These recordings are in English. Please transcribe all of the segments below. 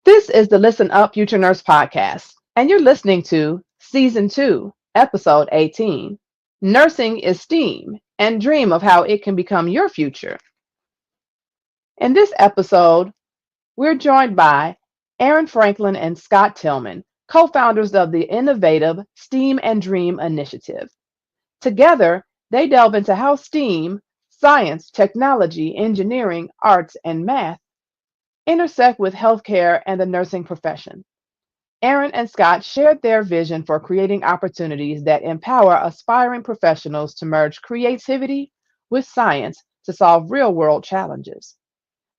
This is the Listen Up Future Nurse podcast, and you're listening to Season 2, Episode 18 Nursing is STEAM, and Dream of How It Can Become Your Future. In this episode, we're joined by Aaron Franklin and Scott Tillman, co founders of the innovative STEAM and Dream initiative. Together, they delve into how STEAM, science, technology, engineering, arts, and math intersect with healthcare and the nursing profession. Aaron and Scott shared their vision for creating opportunities that empower aspiring professionals to merge creativity with science to solve real world challenges.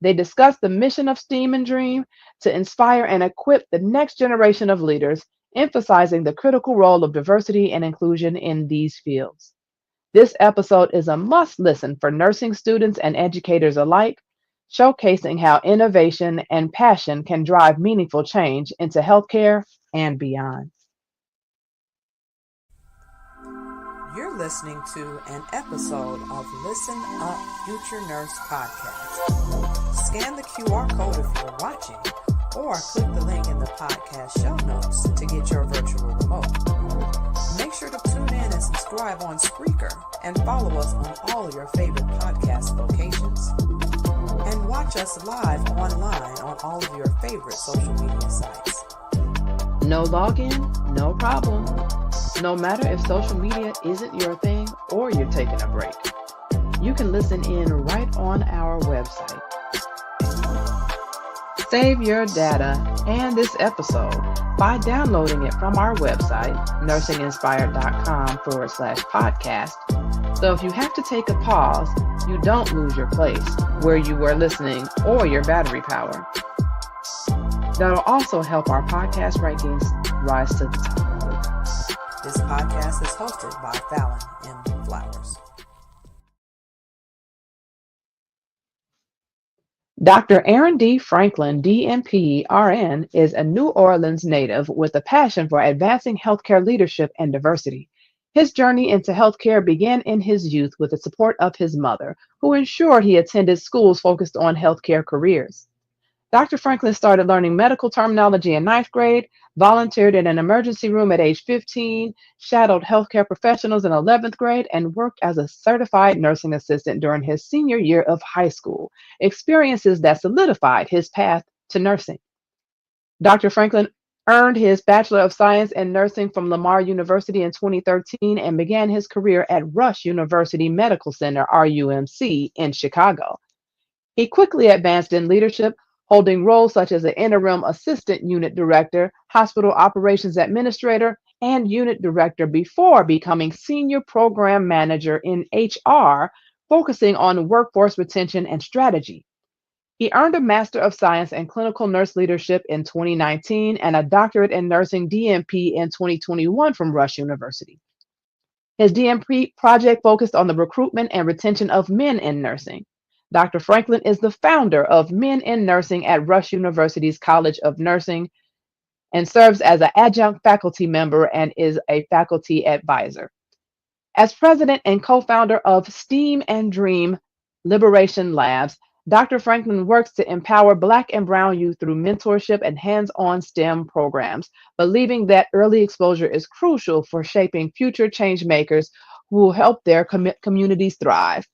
They discussed the mission of STEAM and Dream to inspire and equip the next generation of leaders, emphasizing the critical role of diversity and inclusion in these fields. This episode is a must listen for nursing students and educators alike, showcasing how innovation and passion can drive meaningful change into healthcare and beyond. You're listening to an episode of Listen Up Future Nurse Podcast. Scan the QR code if you're watching, or click the link in the podcast show notes to get your virtual remote. Make sure to tune in and subscribe on Spreaker and follow us on all your favorite podcast locations. And watch us live online on all of your favorite social media sites. No login, no problem. No matter if social media isn't your thing or you're taking a break, you can listen in right on our website. Save your data and this episode by downloading it from our website, nursinginspired.com/podcast. So if you have to take a pause, you don't lose your place where you were listening or your battery power. That'll also help our podcast rankings rise to the top. This podcast is hosted by Fallon M. Flowers. Dr. Aaron D. Franklin, DNP, RN, is a New Orleans native with a passion for advancing healthcare leadership and diversity. His journey into healthcare began in his youth with the support of his mother, who ensured he attended schools focused on healthcare careers. Dr. Franklin started learning medical terminology in ninth grade, volunteered in an emergency room at age 15, shadowed healthcare professionals in 11th grade, and worked as a certified nursing assistant during his senior year of high school, experiences that solidified his path to nursing. Dr. Franklin earned his Bachelor of Science in Nursing from Lamar University in 2013 and began his career at Rush University Medical Center, RUMC, in Chicago. He quickly advanced in leadership, holding roles such as an interim assistant unit director, hospital operations administrator, and unit director before becoming senior program manager in HR, focusing on workforce retention and strategy. He earned a Master of Science in Clinical Nurse Leadership in 2019 and a doctorate in nursing DNP in 2021 from Rush University. His DNP project focused on the recruitment and retention of men in nursing. Dr. Franklin is the founder of Men in Nursing at Rush University's College of Nursing and serves as an adjunct faculty member and is a faculty advisor. As president and co-founder of STEAM and Dream Liberation Labs, Dr. Franklin works to empower Black and Brown youth through mentorship and hands-on STEM programs, believing that early exposure is crucial for shaping future change makers who will help their communities thrive.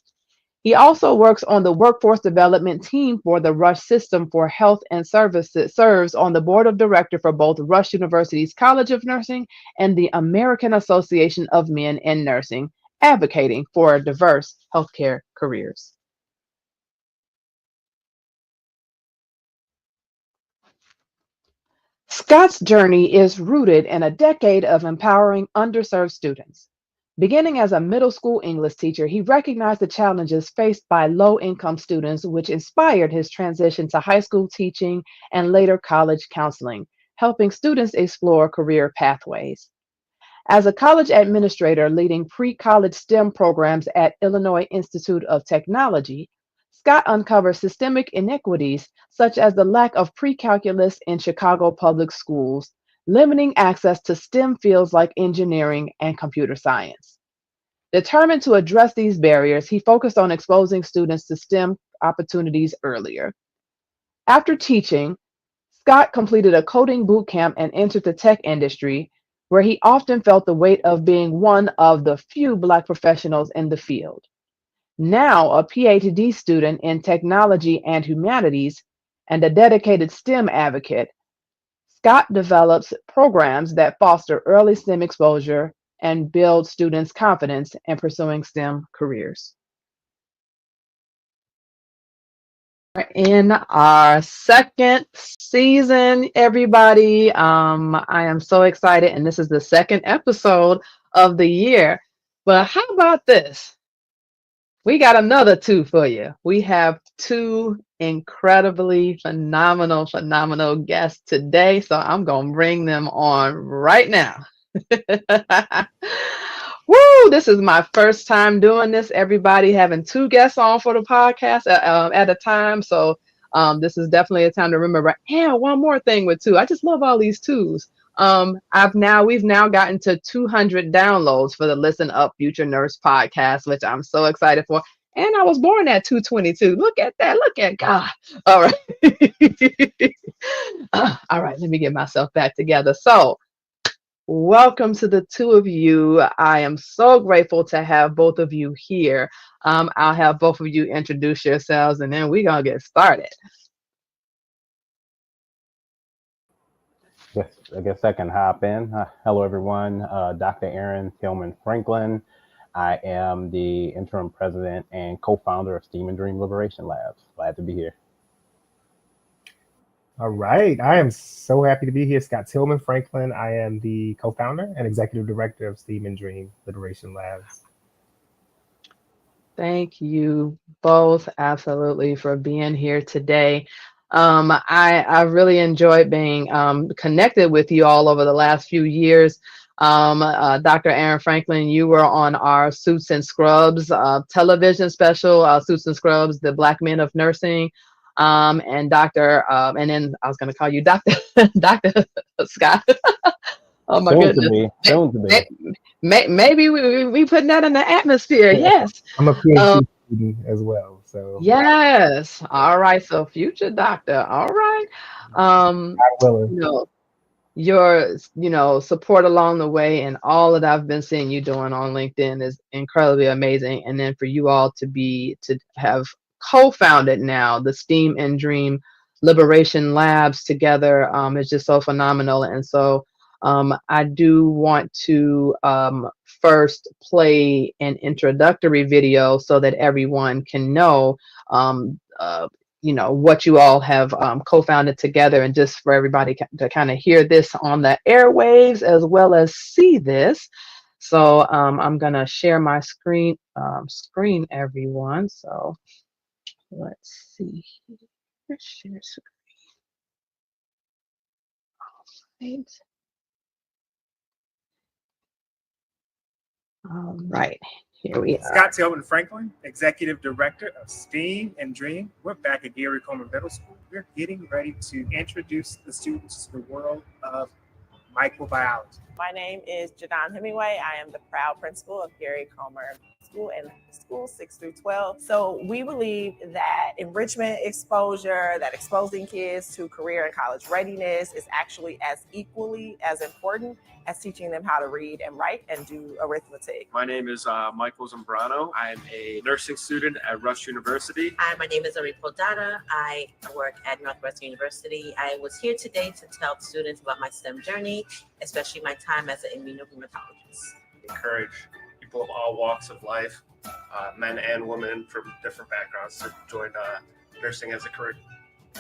He also works on the workforce development team for the Rush System for Health and Services, serves on the board of directors for both Rush University's College of Nursing and the American Association of Men in Nursing, advocating for diverse healthcare careers. Scott's journey is rooted in a decade of empowering underserved students. Beginning as a middle school English teacher, he recognized the challenges faced by low-income students, which inspired his transition to high school teaching and later college counseling, helping students explore career pathways. As a college administrator leading pre-college STEM programs at Illinois Institute of Technology, Scott uncovers systemic inequities such as the lack of pre-calculus in Chicago public schools, limiting access to STEM fields like engineering and computer science. Determined to address these barriers, he focused on exposing students to STEM opportunities earlier. After teaching, Scott completed a coding bootcamp and entered the tech industry, where he often felt the weight of being one of the few Black professionals in the field. Now a Ph.D. student in technology and humanities and a dedicated STEM advocate, Scott develops programs that foster early STEM exposure and build students' confidence in pursuing STEM careers. In our second season, everybody. I am so excited, and this is the second episode of the year. But how about this? We got another two for you. We have two incredibly phenomenal guests today. So I'm going to bring them on right now. Woo! This is my first time doing this. Everybody having two guests on for the podcast at a time. So this is definitely a time to remember. And one more thing with two. I just love all these twos. We've now gotten to 200 downloads for the Listen Up Future Nurse podcast, which I'm so excited for. And I was born at 222. Look at that. Look at God. All right. All right. Let me get myself back together. So, welcome to the two of you. I am so grateful to have both of you here. I'll have both of you introduce yourselves, and then we're going to get started. I guess I can hop in. Hello, everyone. Dr. Aaron Tillman Franklin. I am the interim president and co-founder of STEAM and Dream Liberation Labs. Glad to be here. All right. I am so happy to be here. Scott Tillman Franklin. I am the co-founder and executive director of STEAM and Dream Liberation Labs. Thank you both absolutely for being here today. I really enjoyed being connected with you all over the last few years. Dr. Aaron Franklin, you were on our Suits and Scrubs television special, Suits and Scrubs, the Black Men of Nursing. And then I was going to call you Dr. Dr. Scott. Oh my goodness. Soon to be. Maybe we putting that in the atmosphere. Yes. I'm a PhD student as well. So yes. All right. So future doctor. All right. Your support along the way and all that I've been seeing you doing on LinkedIn is incredibly amazing. And then for you all to have co-founded now the STEAM and Dream Liberation Labs together is just so phenomenal. And so I do want to first play an introductory video so that everyone can know what you all have co-founded together, and just for everybody to kind of hear this on the airwaves as well as see this. So I'm gonna share my screen, everyone. So let's see here. Share screen. All right. Here we are. Scott Tillman Franklin, Executive Director of STEAM and Dream. We're back at Gary Coleman Middle School. We're getting ready to introduce the students to the world of microbiology. My name is Jadon Hemingway. I am the proud principal of Gary Comer School and School 6 through 12. So we believe that enrichment exposure, that exposing kids to career and college readiness is actually as equally as important as teaching them how to read and write and do arithmetic. My name is Michael Zambrano. I'm a nursing student at Rush University. Hi, my name is Aripo Dada. I work at Northwestern University. I was here today to tell students about my STEM journey, especially my time as an immunohematologist. Encourage people of all walks of life, men and women from different backgrounds, to join nursing as a career.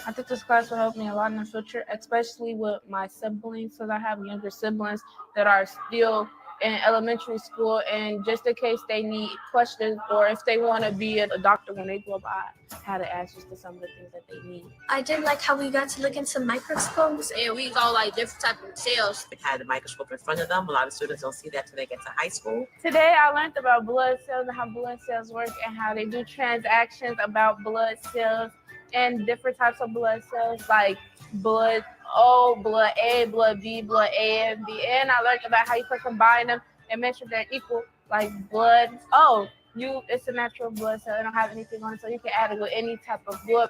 I think this class will help me a lot in the future, especially with my siblings, because I have younger siblings that are still in elementary school, and just in case they need questions or if they want to be a doctor when they grow up, I had answers to some of the things that they need. I did like how we got to look into microscopes, and we saw like different types of cells. We had a microscope in front of them. A lot of students don't see that till they get to high school. Today I learned about blood cells and how blood cells work and how they do transactions about blood cells and different types of blood cells like blood O, blood A, blood B, blood A and B. And I learned about how you can combine them and make sure they're equal, like blood O. It's a natural blood cell. They don't have anything on it, so you can add it with any type of blood.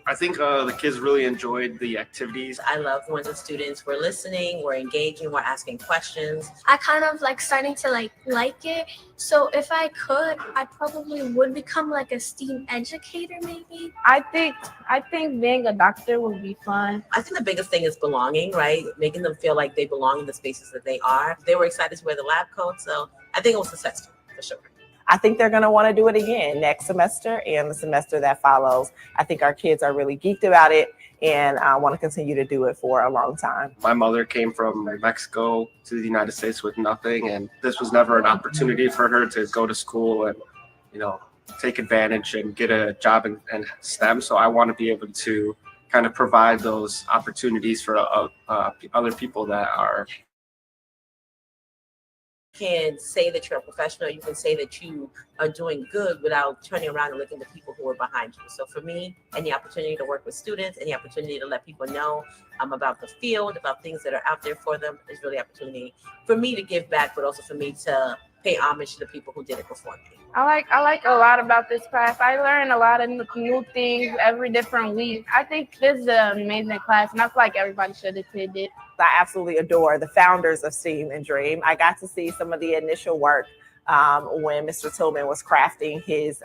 I think the kids really enjoyed the activities. I love when the students were listening, were engaging, were asking questions. I kind of like starting to like it. So if I could, I probably would become like a STEAM educator maybe. I think being a doctor would be fun. I think the biggest thing is belonging, right? Making them feel like they belong in the spaces that they are. They were excited to wear the lab coat, so I think it was successful for sure. I think they're going to want to do it again next semester and the semester that follows. I think our kids are really geeked about it and I want to continue to do it for a long time. My mother came from Mexico to the United States with nothing, and this was never an opportunity for her to go to school and, take advantage and get a job in STEM. So I want to be able to kind of provide those opportunities for other people that are. You can say that you're a professional, you can say that you are doing good without turning around and looking at the people who are behind you. So for me, any opportunity to work with students, any opportunity to let people know about the field, about things that are out there for them is really opportunity for me to give back, but also for me to pay homage to the people who did it before me. I like a lot about this class. I learn a lot of new things every different week. I think this is an amazing class, and I feel like everybody should attend it. I absolutely adore the founders of STEAM and Dream. I got to see some of the initial work when Mr. Tillman was crafting his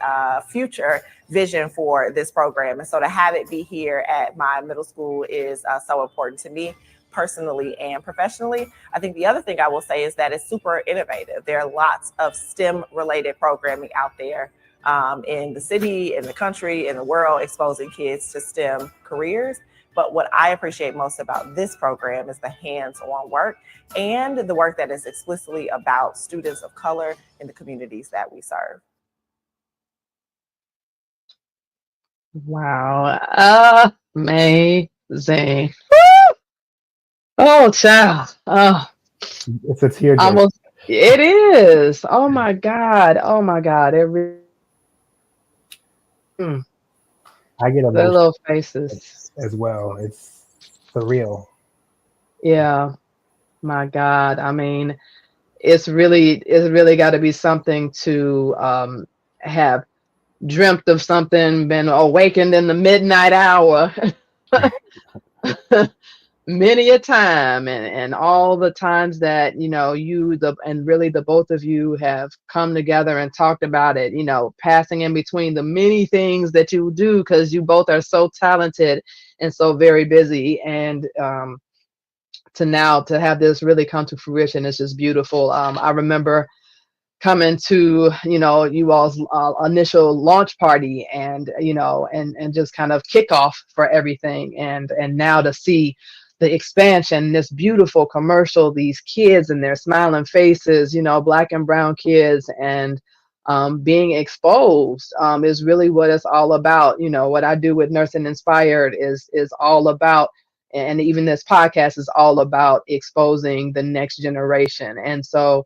future vision for this program. And so to have it be here at my middle school is so important to me personally and professionally. I think the other thing I will say is that it's super innovative. There are lots of STEM related programming out there in the city, in the country, in the world, exposing kids to STEM careers. But what I appreciate most about this program is the hands-on work and the work that is explicitly about students of color in the communities that we serve. Wow. Amazing. Oh, child. Oh, It's a tearjerker. almost. It is. Oh my God. Oh my God. I get Their emotional little faces. as well. It's surreal. Yeah. My God. I mean, it's really got to be something to have dreamt of something, been awakened in the midnight hour many a time, and all the times that really the both of you have come together and talked about it, passing in between the many things that you do because you both are so talented and so very busy, and to have this really come to fruition is just beautiful. I remember coming to you all's initial launch party, and and just kind of kickoff for everything, and now to see the expansion, this beautiful commercial, these kids and their smiling faces, black and brown kids, and being exposed is really what it's all about. What I do with Nursing Inspired is all about, and even this podcast is all about exposing the next generation. And so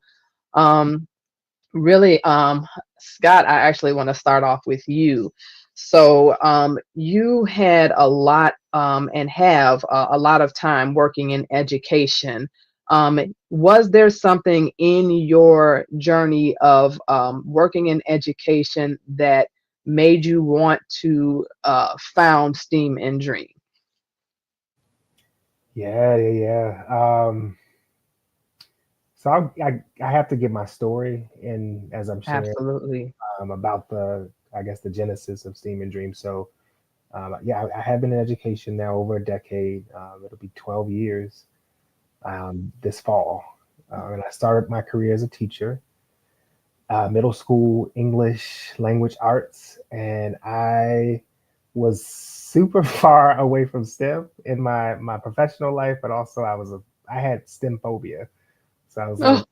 really, Scott, I actually want to start off with you. So you had a lot and have a lot of time working in education. Was there something in your journey of working in education that made you want to found STEAM and Dream? Yeah. So I have to give my story, and as I'm sharing Absolutely. about the genesis of STEAM and Dream. So I have been in education now over a decade. It'll be 12 years this fall, and I started my career as a teacher, middle school English language arts, and I was super far away from STEM in my professional life, but also I had STEM phobia. So I was like,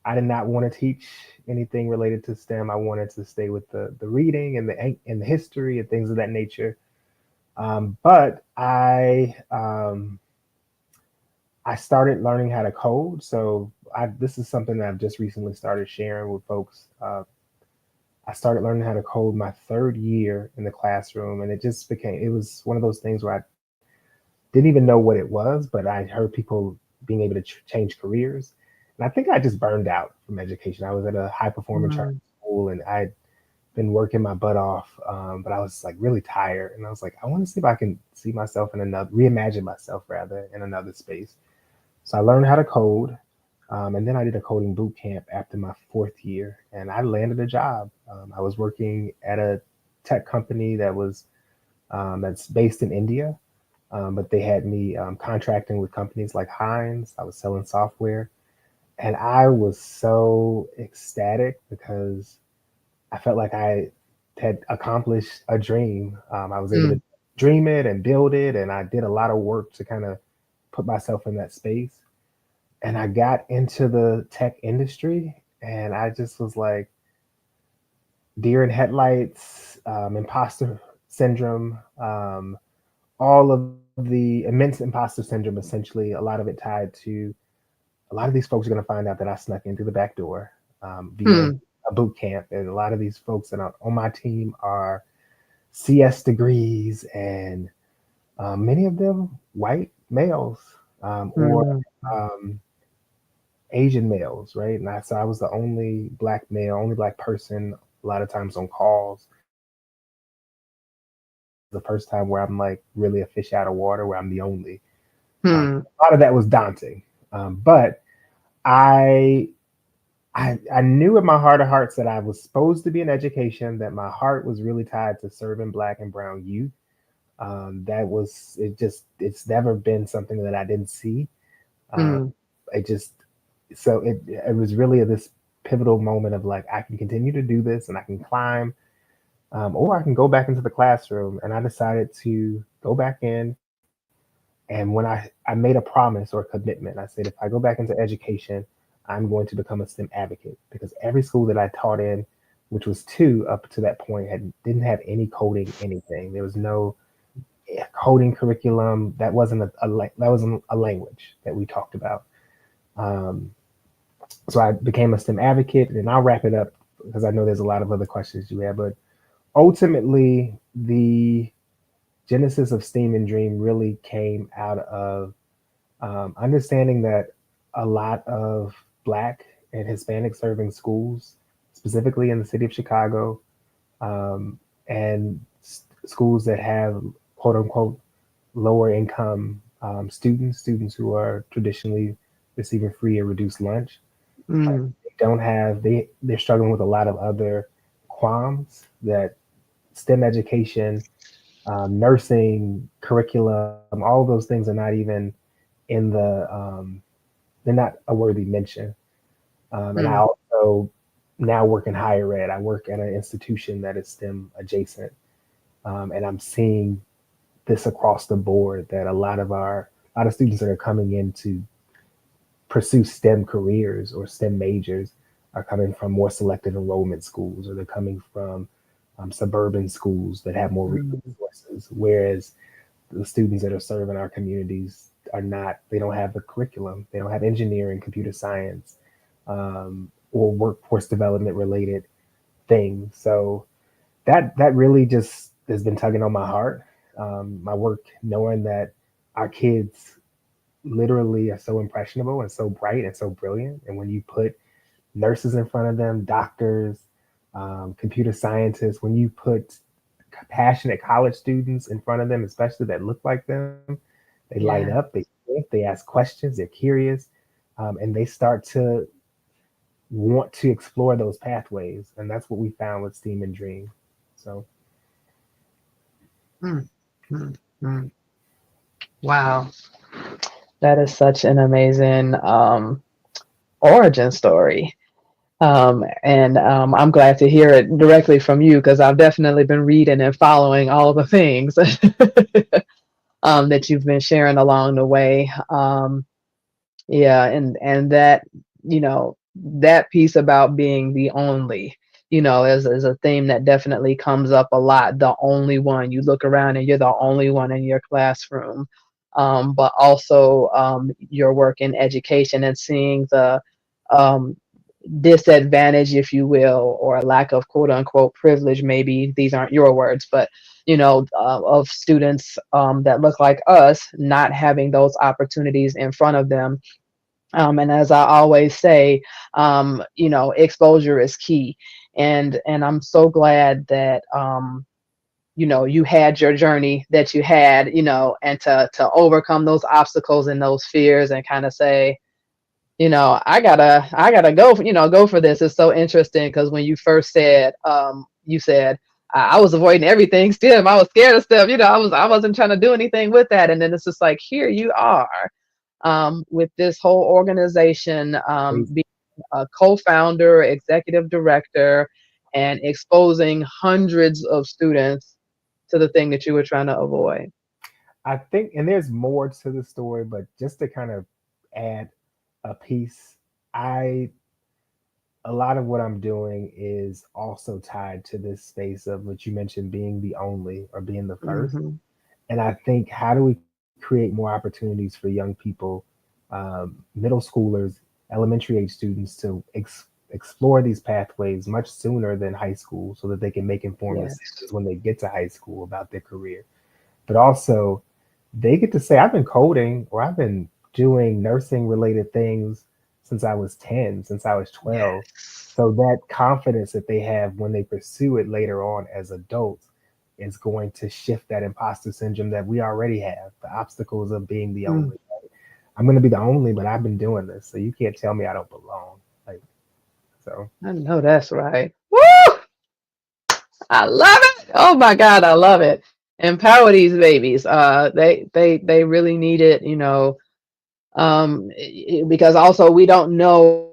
I did not want to teach anything related to STEM. I wanted to stay with the reading and the history and things of that nature. But I started learning how to code. So this is something that I've just recently started sharing with folks. I started learning how to code my third year in the classroom, and it was one of those things where I didn't even know what it was, but I heard people being able to change careers. And I think I just burned out from education. I was at a high performance charter school, and I'd been working my butt off, but I was like really tired, and I was like, I want to see if I can see myself in another, reimagine myself rather in another space. So I learned how to code, and then I did a coding boot camp after my fourth year, and I landed a job. I was working at a tech company that was that's based in India, but they had me contracting with companies like Heinz. I was selling software, and I was so ecstatic because I felt like I had accomplished a dream. I was able Mm, to dream it and build it, and I did a lot of work to kind of put myself in that space. And I got into the tech industry, and I just was like deer in headlights, imposter syndrome, all of the immense imposter syndrome. Essentially, a lot of it tied to a lot of these folks are going to find out that I snuck in through the back door via mm, a boot camp, and a lot of these folks that are on my team are CS degrees, and many of them white males or mm, um, Asian males, right? And so I was the only black male, only black person a lot of times on calls. The first time where I'm like really a fish out of water, where I'm the only. mm, A lot of that was daunting, but I I knew in my heart of hearts that I was supposed to be in education, that my heart was really tied to serving black and brown youth. That was it. Just it's never been something that I didn't see. Um, mm, it just so it was really this pivotal moment of like I can continue to do this and I can climb, or I can go back into the classroom. And I decided to go back in. And when I made a promise or a commitment, I said if I go back into education, I'm going to become a STEM advocate, because every school that I taught in, which was two up to that point, had didn't have any coding anything. There was no coding curriculum. That wasn't that wasn't a language that we talked about. Um, so I became a STEM advocate, and I'll wrap it up because I know there's a lot of other questions you have. But ultimately, the genesis of STEAM and Dream really came out of understanding that a lot of Black and Hispanic serving schools, specifically in the city of Chicago, um, and schools that have quote unquote lower income students who are traditionally receiving free or reduced lunch, mm, they don't have they're struggling with a lot of other qualms that STEM education, nursing curriculum, all those things are not even in they're not a worthy mention. And I mm, also now work in higher ed. I work at an institution that is STEM adjacent, and I'm seeing this across the board that a lot of students that are coming in to pursue STEM careers or STEM majors are coming from more selective enrollment schools, or they're coming from suburban schools that have more mm, resources, whereas the students that are serving our communities are not, they don't have the curriculum, they don't have engineering, computer science, or workforce development related things. So that really just has been tugging on my heart. My work, knowing that our kids literally are so impressionable and so bright and so brilliant, and when you put nurses in front of them, doctors, computer scientists, when you put passionate college students in front of them, especially that look like them, they light yeah. up, they think, they ask questions, they're curious, and they start to want to explore those pathways. And that's what we found with Steam and Dream. So, Mm, mm, mm. Wow. That is such an amazing origin story. And I'm glad to hear it directly from you because I've definitely been reading and following all the things that you've been sharing along the way. Yeah, and that, that piece about being the only, is a theme that definitely comes up a lot. The only one. You look around and you're the only one in your classroom. But also your work in education and seeing the um, disadvantage, if you will, or a lack of quote unquote privilege, maybe these aren't your words, but of students that look like us not having those opportunities in front of them. And as I always say, exposure is key. And I'm so glad that you had your journey that you had, and to overcome those obstacles and those fears and kind of say, I gotta go for this. It's so interesting because when you first said, you said, I was avoiding everything STEM. I was scared of STEM. I wasn't trying to do anything with that. And then it's just like, here you are, with this whole organization, Crazy. being a co-founder, executive director, and exposing hundreds of students to the thing that you were trying to avoid. I think, and there's more to the story, but just to kind of add a piece, I a lot of what I'm doing is also tied to this space of what you mentioned, being the only or being the first. Hmm. And I think, how do we create more opportunities for young people, middle schoolers, elementary age students, to explore these pathways much sooner than high school, so that they can make informed Yes. decisions when they get to high school about their career? But also, they get to say, I've been coding or I've been doing nursing related things since I was 10, since I was 12. Yes. So that confidence that they have when they pursue it later on as adults is going to shift that imposter syndrome that we already have, the obstacles of being the Mm, only. I'm going to be the only, but I've been doing this. So you can't tell me I don't belong. Like, so. I know that's right. Woo! I love it. Oh my God, I love it. Empower these babies. They really need it, because also we don't know,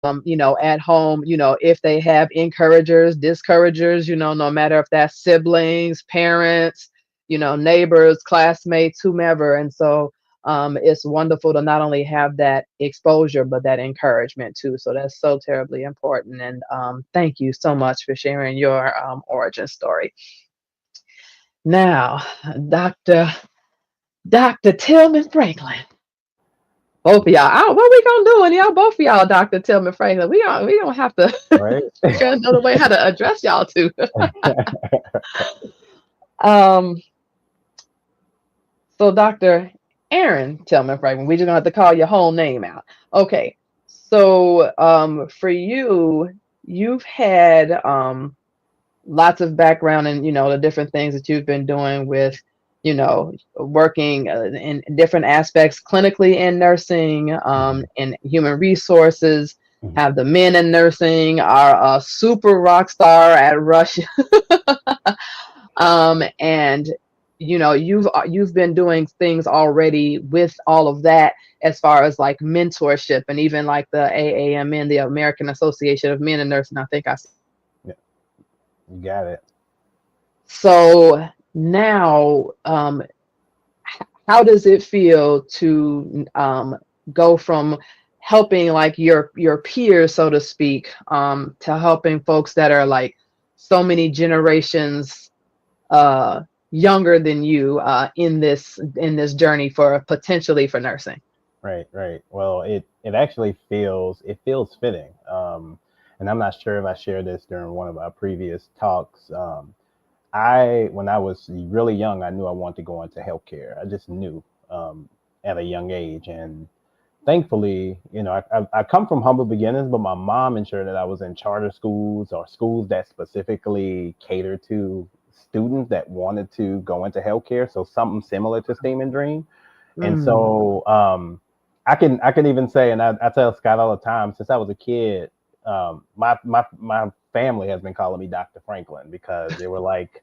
at home, if they have encouragers, discouragers, no matter if that's siblings, parents, neighbors, classmates, whomever. And so it's wonderful to not only have that exposure, but that encouragement too. So that's so terribly important. And thank you so much for sharing your origin story. Now, Dr. Dr. Tillman Franklin. Both of y'all. What we gonna do when y'all both of y'all, Dr. Tillman Franklin? We don't have to Right. figure out another way how to address y'all too. um, so Dr. Aaron Tillman Franklin, we just gonna have to call your whole name out. Okay. So for you, you've had lots of background in the different things that you've been doing with working in different aspects clinically in nursing, Mhm. in human resources, Mhm. have the men in nursing are a super rock star at Rush. And you've been doing things already with all of that, as far as like mentorship and even like the AAMN, the American Association of Men in Nursing. I think I Yeah, you got it. so now, how does it feel to go from helping like your peers, so to speak, to helping folks that are like so many generations uh, younger than you, in this journey for potentially for nursing? Right, right. Well, it actually feels fitting. And I'm not sure if I shared this during one of our previous talks. When I was really young, I knew I wanted to go into healthcare. I just knew, at a young age, and thankfully, I come from humble beginnings, but my mom ensured that I was in charter schools or schools that specifically cater to students that wanted to go into healthcare. So something similar to STEAM and Dream. And Mm, so I can even say, and I tell Scott all the time, since I was a kid, my family has been calling me Dr. Franklin because they were like,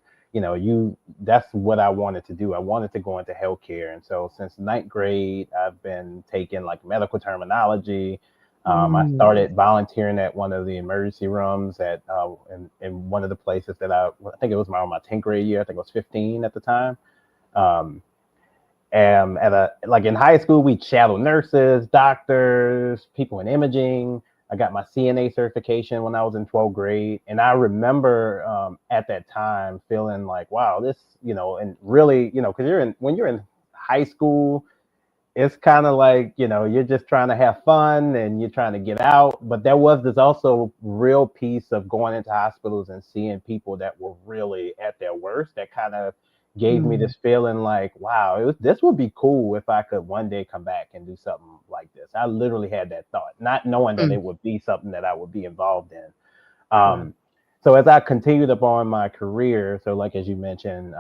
that's what I wanted to do. I wanted to go into healthcare. And so since ninth grade, I've been taking like medical terminology. I mm, started volunteering at one of the emergency rooms in one of the places that I think it was my 10th grade year. I think I was 15 at the time. Um, like in high school, we shadow nurses, doctors, people in imaging. I got my CNA certification when I was in 12th grade, and I remember at that time feeling like, wow, this, and really, because when you're in high school, it's kind of like, you're just trying to have fun and you're trying to get out. But there was this also real piece of going into hospitals and seeing people that were really at their worst, that kind of gave me Mm, this feeling like, wow, this would be cool if I could one day come back and do something like this. I literally had that thought, not knowing that mm, it would be something that I would be involved in. wow. Um, so as I continued upon my career, so like as you mentioned,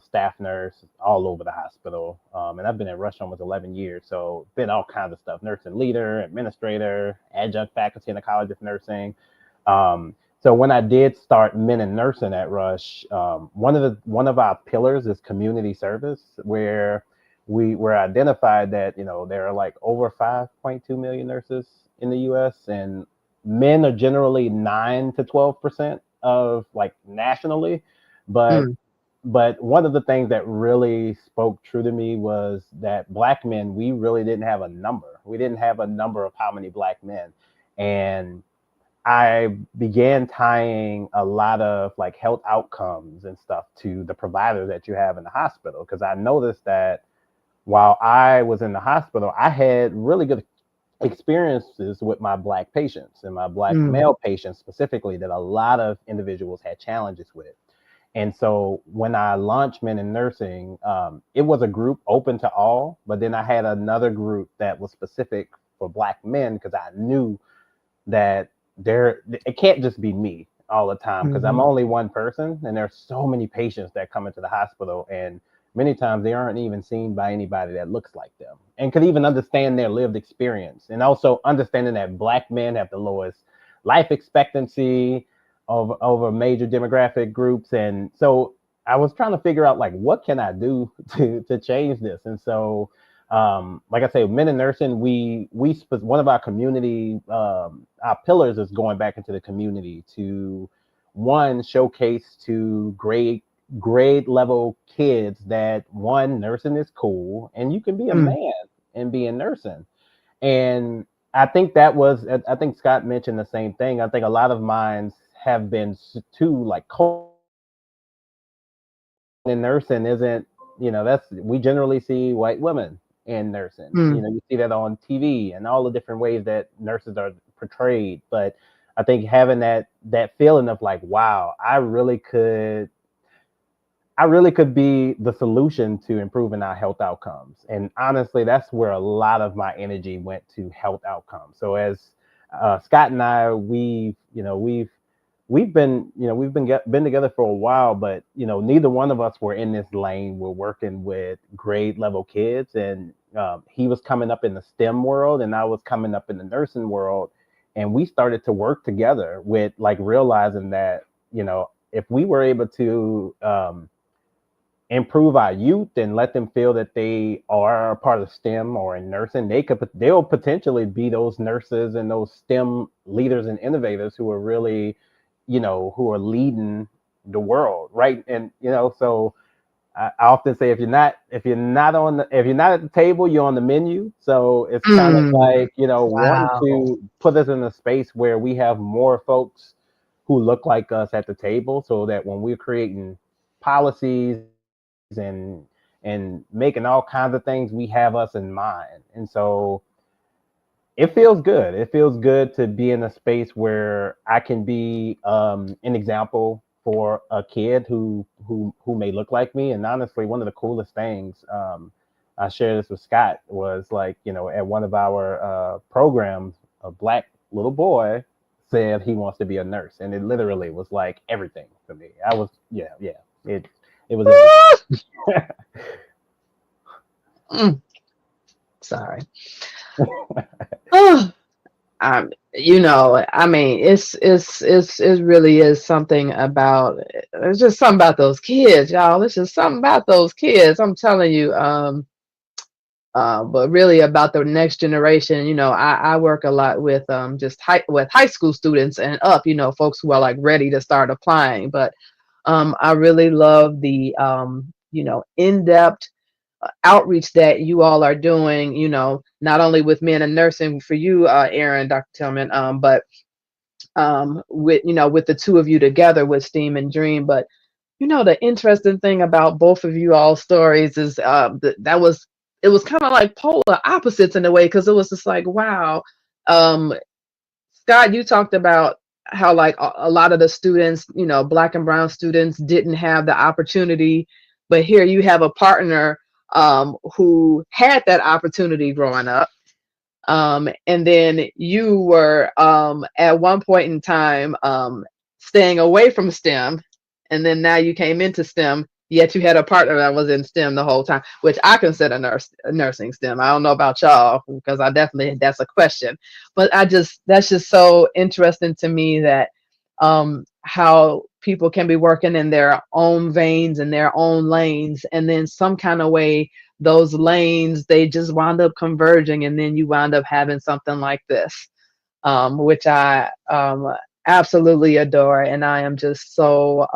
staff nurse all over the hospital, and I've been at Rush almost 11 years, so been all kinds of stuff: nursing leader, administrator, adjunct faculty in the College of Nursing. So when I did start men in nursing at Rush, one of our pillars is community service, where we were identified that there are like over 5.2 million nurses in the U.S. and men are generally 9 to 12% of like nationally, but Mm, one of the things that really spoke true to me was that black men, we really didn't have a number. We didn't have a number of how many black men, and I began tying a lot of like health outcomes and stuff to the provider that you have in the hospital because I noticed that while I was in the hospital, I had really good experiences with my black patients and my black mm, male patients specifically that a lot of individuals had challenges with. And so when I launched Men in Nursing, it was a group open to all, but then I had another group that was specific for black men because I knew that it can't just be me all the time because I'm mhm, only one person and there's so many patients that come into the hospital and many times they aren't even seen by anybody that looks like them and could even understand their lived experience and also understanding that black men have the lowest life expectancy over major demographic groups. And so I was trying to figure out like what can I do to change this. And so like I say, men in nursing, one of our community, our pillars is going back into the community to one showcase to grade level kids that one nursing is cool and you can be a mm, man and be in nursing. And I think that was, I think Scott mentioned the same thing. I think a lot of minds have been too like in nursing isn't, that's, we generally see white women in nursing. mm, You see that on TV and all the different ways that nurses are portrayed. But I think having that feeling of like, wow, I really could be the solution to improving our health outcomes. And honestly, that's where a lot of my energy went to health outcomes. So as Scott and I, we've been together for a while, but neither one of us were in this lane. We're working with grade level kids, and he was coming up in the STEM world, and I was coming up in the nursing world, and we started to work together with like realizing that if we were able to improve our youth and let them feel that they are a part of STEM or in nursing, they'll potentially be those nurses and those STEM leaders and innovators who are really, who are leading the world, right? And so I often say if you're not at the table, you're on the menu. So it's kind of mm. like wanting Wow. to put us in a space where we have more folks who look like us at the table, so that when we're creating policies and making all kinds of things, we have us in mind. And so it feels good. It feels good to be in a space where I can be an example for a kid who may look like me. And honestly, one of the coolest things, I shared this with Scott, was like at one of our programs, a black little boy said he wants to be a nurse, and it literally was like everything for me. I was yeah. It was everything. Mm, sorry. Oh, I mean, it really is something about. It's just something about those kids, y'all. It's just something about those kids. I'm telling you. But really about the next generation, I work a lot with just with high school students and up, folks who are like ready to start applying. But I really love the in-depth outreach that you all are doing, not only with men in nursing for you, Aaron, Dr. Tillman, but with with the two of you together with Steam and Dream. But the interesting thing about both of you all stories is it was kind of like polar opposites in a way, because it was just like, wow. um Scott, you talked about how like a lot of the students, black and brown students, didn't have the opportunity But here you have a partner who had that opportunity growing up, and then you were at one point in time staying away from STEM, and then now you came into STEM. Yet you had a partner that was in STEM the whole time, which I consider nursing STEM. I don't know about y'all because I definitely that's a question, but that's just so interesting to me that how people can be working in their own veins and their own lanes, and then some kind of way those lanes they just wound up converging, and then you wound up having something like this, which I absolutely adore, and I am just so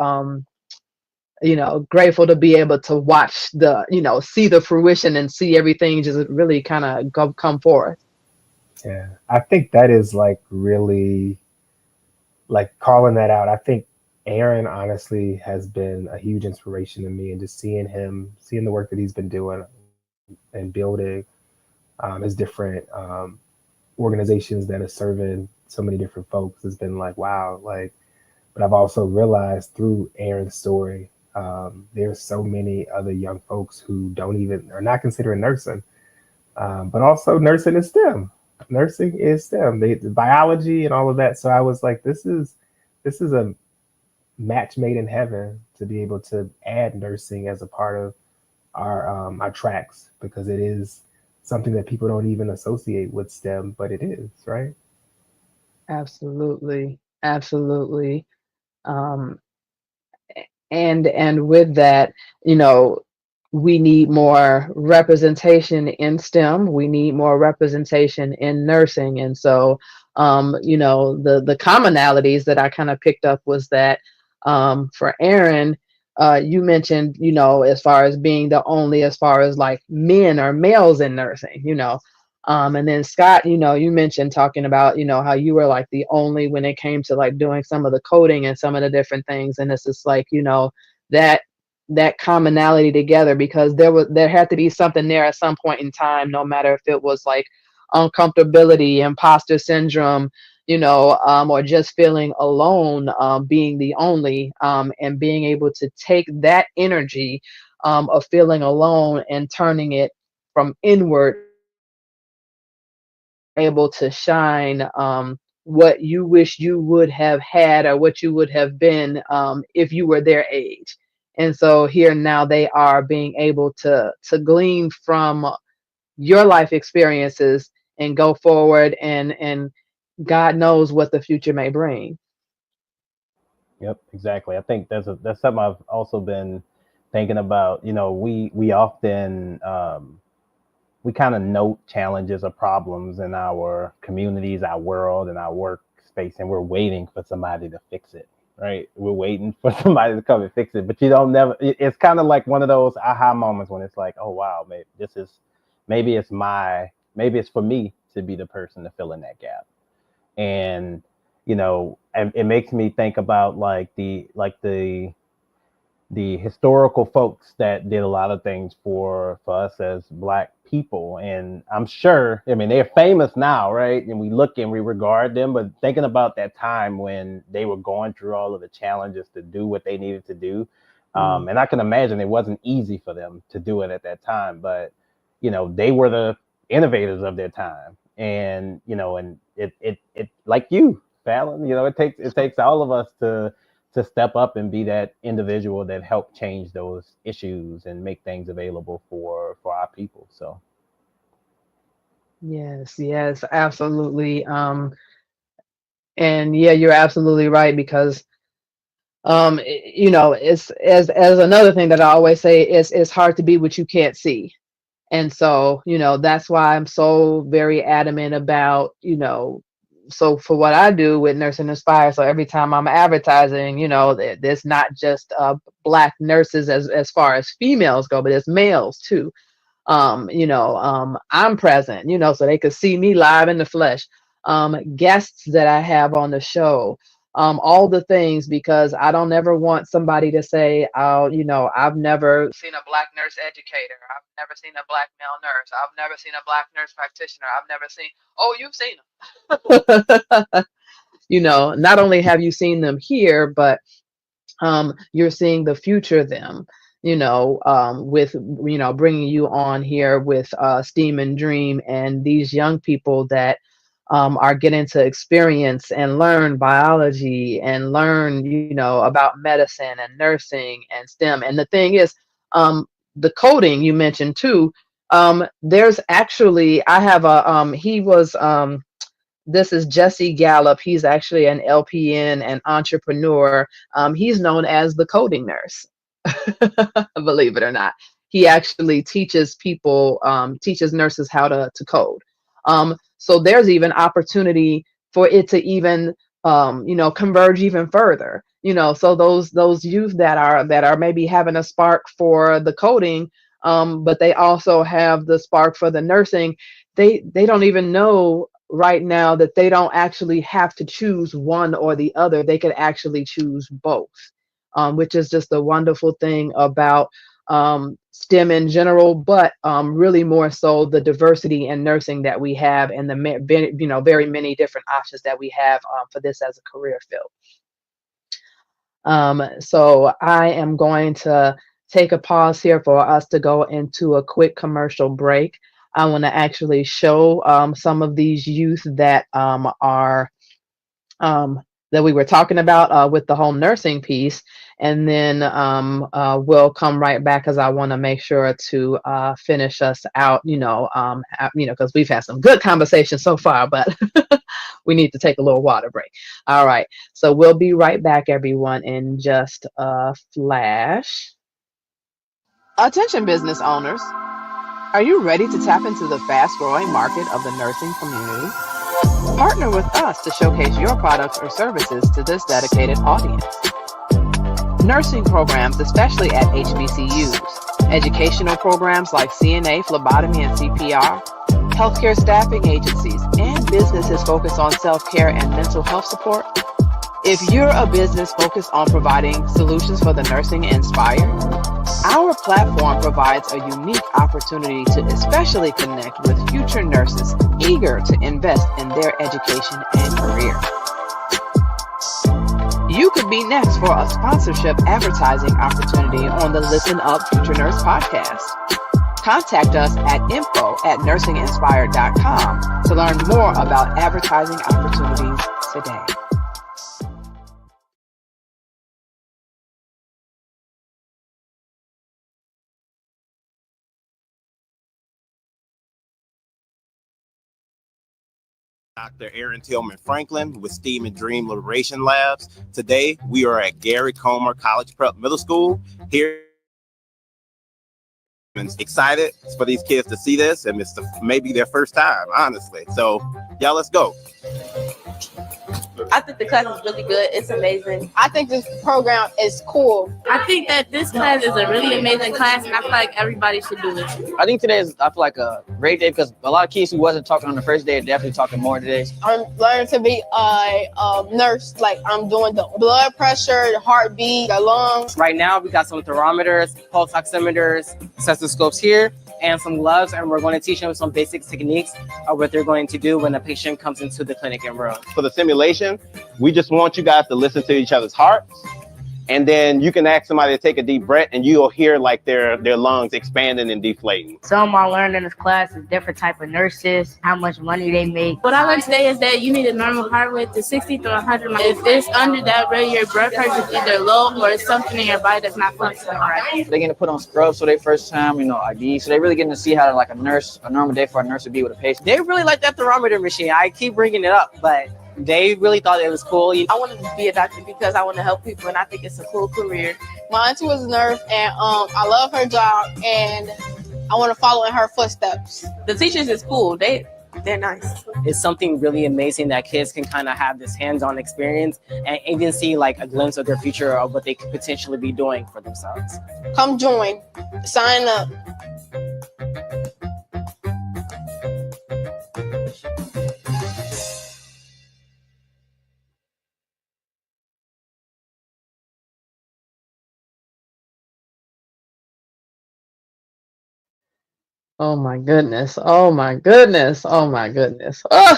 grateful to be able to watch see the fruition and see everything just really kind of come forth. Yeah, I think that is like really like calling that out. I think Aaron honestly has been a huge inspiration to me, and just seeing him, seeing the work that he's been doing and building his different organizations that are serving so many different folks has been like wow. Like, but I've also realized through Aaron's story, there's so many other young folks who don't even are not considering nursing, but also nursing is STEM. Nursing is STEM, the biology and all of that. So I was like, this is a match made in heaven to be able to add nursing as a part of our tracks, because it is something that people don't even associate with STEM, but it is, right? Absolutely, absolutely. Um, and with that, you know, we need more representation in STEM. We need more representation in nursing. And so, the commonalities that I kind of picked up was that for Aaron, you mentioned, as far as being the only, as far as like men or males in nursing, and then Scott, you mentioned talking about, how you were like the only when it came to like doing some of the coding and some of the different things. And it's just like, that that commonality together, because there had to be something there at some point in time, no matter if it was like uncomfortability, imposter syndrome, or just feeling alone, being the only, and being able to take that energy of feeling alone and turning it from inward able to shine what you wish you would have had or what you would have been if you were their age. And so here now they are being able to glean from your life experiences and go forward, and God knows what the future may bring. Yep, exactly. I think that's something I've also been thinking about. We often we kind of note challenges or problems in our communities, our world, and our workspace, and we're waiting for somebody to fix it. Right? We're waiting for somebody to come and fix it, but you don't never. It's kind of like one of those aha moments when it's like, oh wow, maybe this is, maybe it's for me to be the person to fill in that gap. And and it makes me think about the historical folks that did a lot of things for us as Black people. And I'm sure, I mean, they're famous now, right? And we look and we regard them, but thinking about that time when they were going through all of the challenges to do what they needed to do. Mm. And I can imagine it wasn't easy for them to do it at that time, but they were the innovators of their time. And and it like you, Fallon, it takes all of us to step up and be that individual that help change those issues and make things available for our people. So Yes, yes, absolutely. And yeah, you're absolutely right, because it's as another thing that I always say, it's hard to be what you can't see. And so, that's why I'm so very adamant about, so for what I do with Nursing Inspire, so every time I'm advertising, there's not just Black nurses as far as females go, but it's males too. I'm present, so they could see me live in the flesh. Guests that I have on the show, all the things, because I don't ever want somebody to say, oh, I've never seen a Black nurse educator. I've never seen a Black male nurse. I've never seen a Black nurse practitioner. I've never seen, oh, you've seen them. Not only have you seen them here, but you're seeing the future of them, with bringing you on here with STEAM and Dream and these young people that are getting to experience and learn biology and learn, about medicine and nursing and STEM. And the thing is, the coding you mentioned too. There's actually, I have he was, this is Jesse Gallup. He's actually an LPN and entrepreneur. He's known as the coding nurse. Believe it or not, he actually teaches people, teaches nurses how to code. So there's even opportunity for it to even, converge even further. So those youth that are maybe having a spark for the coding, but they also have the spark for the nursing. They don't even know right now that they don't actually have to choose one or the other. They could actually choose both, which is just a wonderful thing about STEM in general, but really more so the diversity in nursing that we have and the very many different options that we have for this as a career field. So I am going to take a pause here for us to go into a quick commercial break. I want to actually show some of these youth that are that we were talking about with the whole nursing piece, and then we'll come right back because I want to make sure to finish us out. Because we've had some good conversations so far, but we need to take a little water break. All right, so we'll be right back, everyone, in just a flash. Attention, business owners. Are you ready to tap into the fast-growing market of the nursing community? Partner with us to showcase your products or services to this dedicated audience. Nursing programs, especially at HBCUs, educational programs like CNA, phlebotomy, and CPR, healthcare staffing agencies, and businesses focused on self-care and mental health support. If you're a business focused on providing solutions for the nursing inspired, our platform provides a unique opportunity to especially connect with future nurses eager to invest in their education and career. You could be next for a sponsorship advertising opportunity on the Listen Up Future Nurse podcast. Contact us at info@nursinginspired.com to learn more about advertising opportunities today. Dr. Aaron Tillman Franklin with STEAM and Dream Liberation Labs. Today, we are at Gary Comer College Prep Middle School. Here, excited for these kids to see this, and it's maybe their first time, honestly. So, y'all, let's go. I think the class is really good. It's amazing. I think this program is cool. I think that this class is a really amazing class, and I feel like everybody should do it. I think today is, I feel like a great day because a lot of kids who wasn't talking on the first day are definitely talking more today. I'm learning to be a nurse. Like I'm doing the blood pressure, the heartbeat, the lungs. Right now, we got some thermometers, pulse oximeters, stethoscopes here, and some gloves, and we're going to teach them some basic techniques of what they're going to do when a patient comes into the clinic and room. For the simulation, we just want you guys to listen to each other's hearts, and then you can ask somebody to take a deep breath, and you'll hear like their lungs expanding and deflating. Some I learned in this class is different type of nurses, how much money they make. What I learned today is that you need a normal heart rate to 60 to 100. If it's under that rate, your blood pressure is either low or it's something in your body that's not functioning right. They're getting to put on scrubs for their first time, ID. So they're really getting to see how like a normal day for a nurse would be with a patient. They really like that thermometer machine. I keep bringing it up, but they really thought it was cool. I wanted to be a doctor because I want to help people, and I think it's a cool career. My auntie was a nurse, and I love her job, and I want to follow in her footsteps. The teachers is cool. They're nice. It's something really amazing that kids can kind of have this hands-on experience and even see like a glimpse of their future of what they could potentially be doing for themselves. Come join. Sign up. Oh my goodness. Oh my goodness. Oh my goodness. Oh,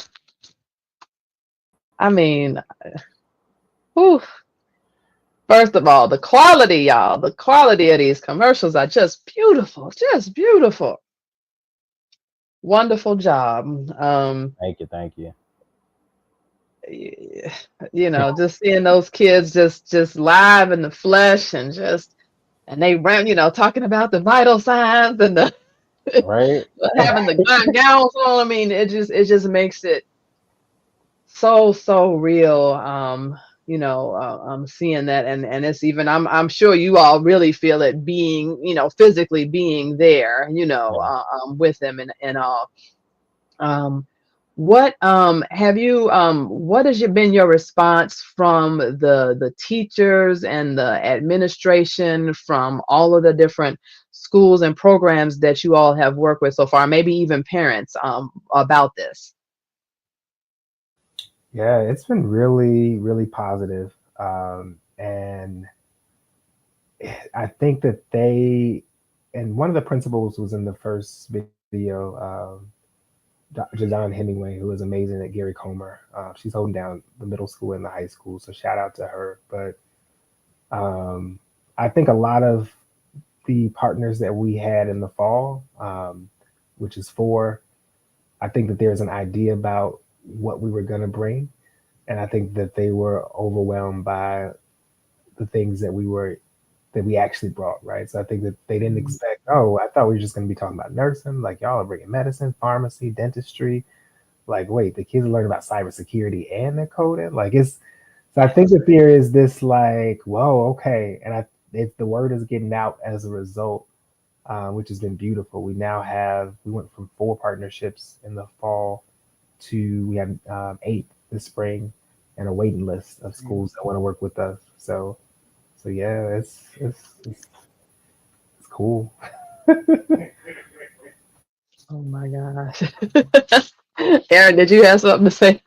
I mean, whew. First of all, the quality, y'all, the quality of these commercials are just beautiful, just beautiful. Wonderful job. Thank you, thank you. Just seeing those kids just live in the flesh and and they ran, talking about the vital signs and the Right? having the gowns on. I mean, it just makes it so real. I'm seeing that, and it's even. I'm sure you all really feel it being, physically being there, Yeah. with them and all. Um, what has been your response from the teachers and the administration from all of the different schools and programs that you all have worked with so far, maybe even parents, about this? Yeah, it's been really, really positive. And I think that and one of the principals was in the first video, Jadon Hemingway, who is amazing at Gary Comer. She's holding down the middle school and the high school, so shout out to her. But um, I think a lot of the partners that we had in the fall, which is four, I think that there's an idea about what we were going to bring. And I think that they were overwhelmed by the things that we actually brought, right? So I think that they didn't expect, oh, I thought we were just going to be talking about nursing. Like, y'all are bringing medicine, pharmacy, dentistry. Like, wait, the kids are learning about cybersecurity and they're coding. So I think that there is this like, whoa, okay. And the word is getting out as a result, which has been beautiful. We went from 4 partnerships in the fall to, we have 8 this spring, and a waiting list of schools that want to work with us. So yeah, it's cool. Oh my gosh. Aaron, did you have something to say?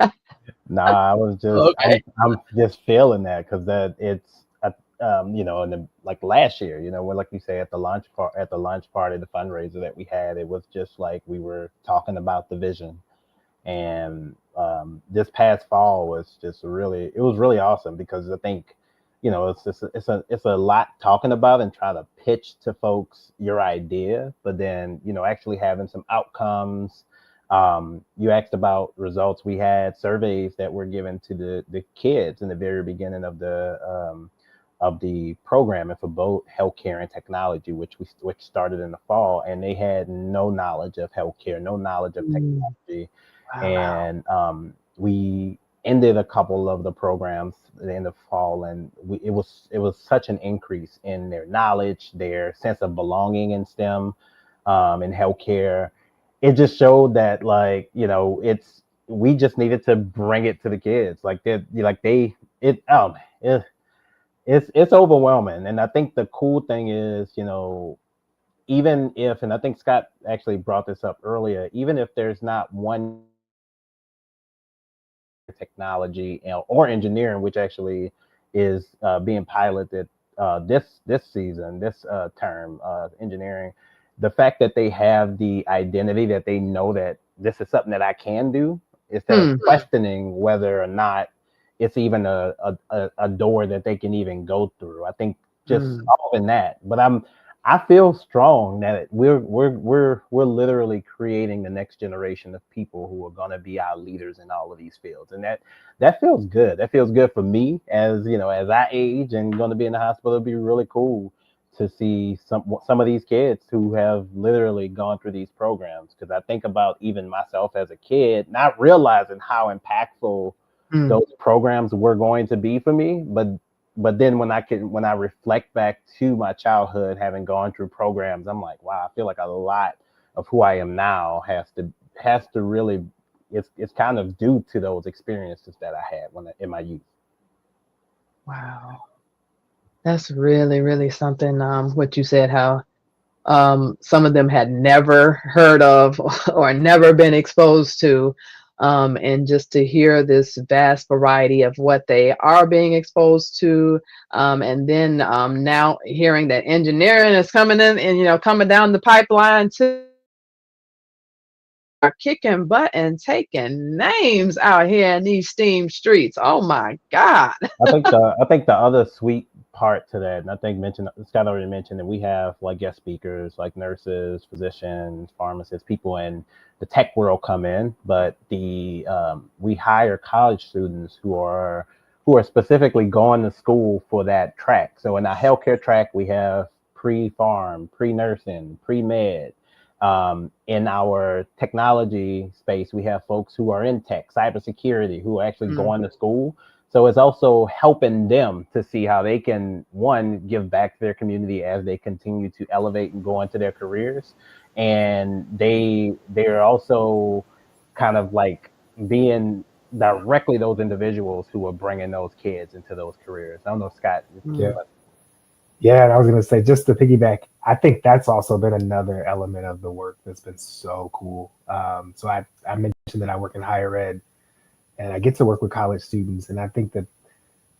Nah, I was just Okay. I'm just feeling that because that it's in the like last year, when like you say at the lunch party, the fundraiser that we had, it was just like we were talking about the vision. And this past fall was just really awesome because I think it's a lot talking about and trying to pitch to folks your idea, but then actually having some outcomes. You asked about results. We had surveys that were given to the kids in the very beginning of the programming for both healthcare and technology, which started in the fall, and they had no knowledge of healthcare, no knowledge of Mm, technology. wow. And we ended a couple of the programs at the end of fall, and it was such an increase in their knowledge, their sense of belonging in STEM, in healthcare. It just showed that, like, it's we just needed to bring it to the kids, they it it, it's overwhelming. And I think the cool thing is, even if, and I think Scott actually brought this up earlier, even if there's not one technology or engineering, which actually is being piloted this season, this term, engineering. The fact that they have the identity that they know that this is something that I can do, instead of questioning whether or not it's even a door that they can even go through. I think just Mm. solving that. But I feel strong that we're literally creating the next generation of people who are going to be our leaders in all of these fields, and that feels good. That feels good for me, as I age and going to be in the hospital. It'd be really cool to see some of these kids who have literally gone through these programs, because I think about even myself as a kid, not realizing how impactful Mm. those programs were going to be for me. But then when I reflect back to my childhood, having gone through programs, I'm like, wow, I feel like a lot of who I am now has to really, it's kind of due to those experiences that I had in my youth. Wow. That's really, really something, what you said, how some of them had never heard of or never been exposed to. And just to hear this vast variety of what they are being exposed to. And then now hearing that engineering is coming in and, coming down the pipeline too, are kicking butt and taking names out here in these steam streets. Oh my God. I think the other sweet part to that, and I think Scott already mentioned that we have like guest speakers like nurses, physicians, pharmacists, people in the tech world come in, but the we hire college students who are specifically going to school for that track. So in our healthcare track, we have pre-pharm, pre-nursing, pre-med. In our technology space, we have folks who are in tech, cybersecurity, who are actually going to school. So it's also helping them to see how they can, one, give back to their community as they continue to elevate and go into their careers. And they're also kind of like being directly those individuals who are bringing those kids into those careers. I don't know, Scott. Yeah. Yeah, and I was going to say, just to piggyback, I think that's also been another element of the work that's been so cool. So I mentioned that I work in higher ed, and I get to work with college students, and I think that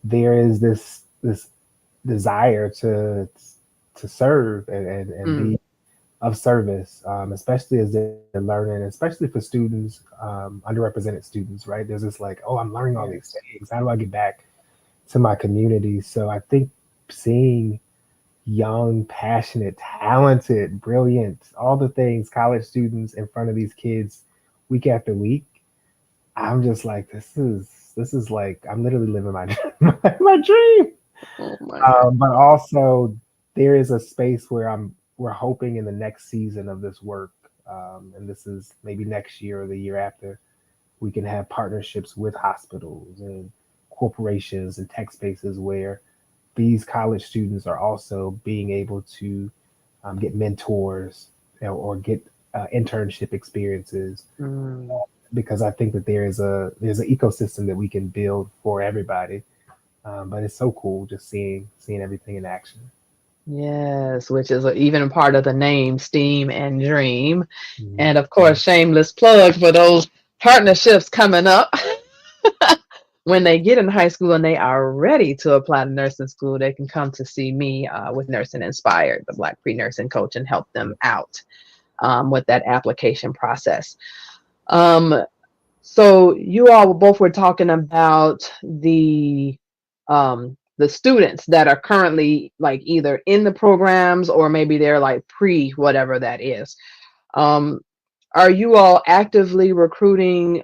there is this desire to serve and be of service, especially as they're learning, especially for students, underrepresented students, right? There's this like, oh, I'm learning all these things. How do I get back to my community? So I think seeing young, passionate, talented, brilliant, all the things, college students in front of these kids week after week, I'm just like, this is like, I'm literally living my my dream. Oh my God. But also there is a space where we're hoping in the next season of this work, and this is maybe next year or the year after, we can have partnerships with hospitals and corporations and tech spaces where these college students are also being able to get mentors, or get internship experiences, because I think that there's an ecosystem that we can build for everybody. But it's so cool just seeing everything in action. Yes, which is even a part of the name, Steam and Dream. And of course, shameless plug for those partnerships coming up. When they get in high school and they are ready to apply to nursing school, they can come to see me with Nursing Inspired, the Black pre-nursing coach, and help them out with that application process. So you all both were talking about the students that are currently like either in the programs or maybe they're like pre whatever that is. Um, are you all actively recruiting?